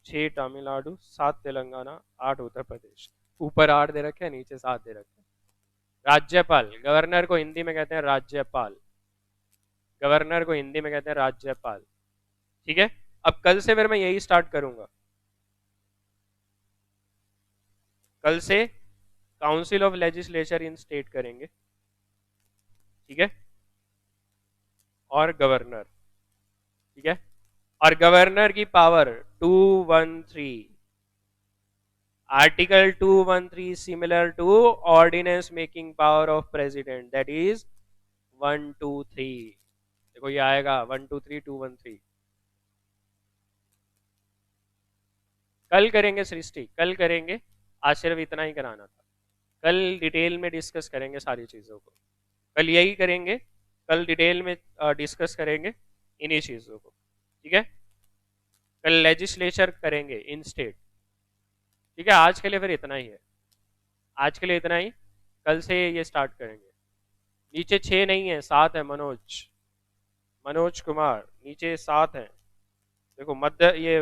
S1: 6 तमिलनाडु, 7 तेलंगाना, 8 उत्तर प्रदेश। ऊपर 8 दे रखे हैं, नीचे 7 दे रखे हैं। राज्यपाल, गवर्नर को हिंदी में कहते हैं राज्यपाल, गवर्नर को हिंदी में कहते हैं राज्यपाल। ठीक है, अब कल से फिर मैं यही स्टार्ट करूंगा, कल से council of legislature in state करेंगे। ठीक है, और गवर्नर। ठीक है, और गवर्नर की power 213, article 213 similar to ordinance making power of president, that is 123। देखो ये आएगा 123 213। कल करेंगे सृष्टि, कल करेंगे, आज सिर्फ इतना ही कराना था, कल डिटेल में डिस्कस करेंगे सारी चीज़ों को, कल यही करेंगे, कल डिटेल में डिस्कस करेंगे इन्हीं चीज़ों को। ठीक है, कल लेजिस्लेचर करेंगे इन स्टेट। ठीक है, आज के लिए फिर इतना ही है, आज के लिए इतना ही, कल से ये स्टार्ट करेंगे। नीचे 6 नहीं है, 7 है, मनोज, मनोज कुमार नीचे 7 है। देखो मध्य ये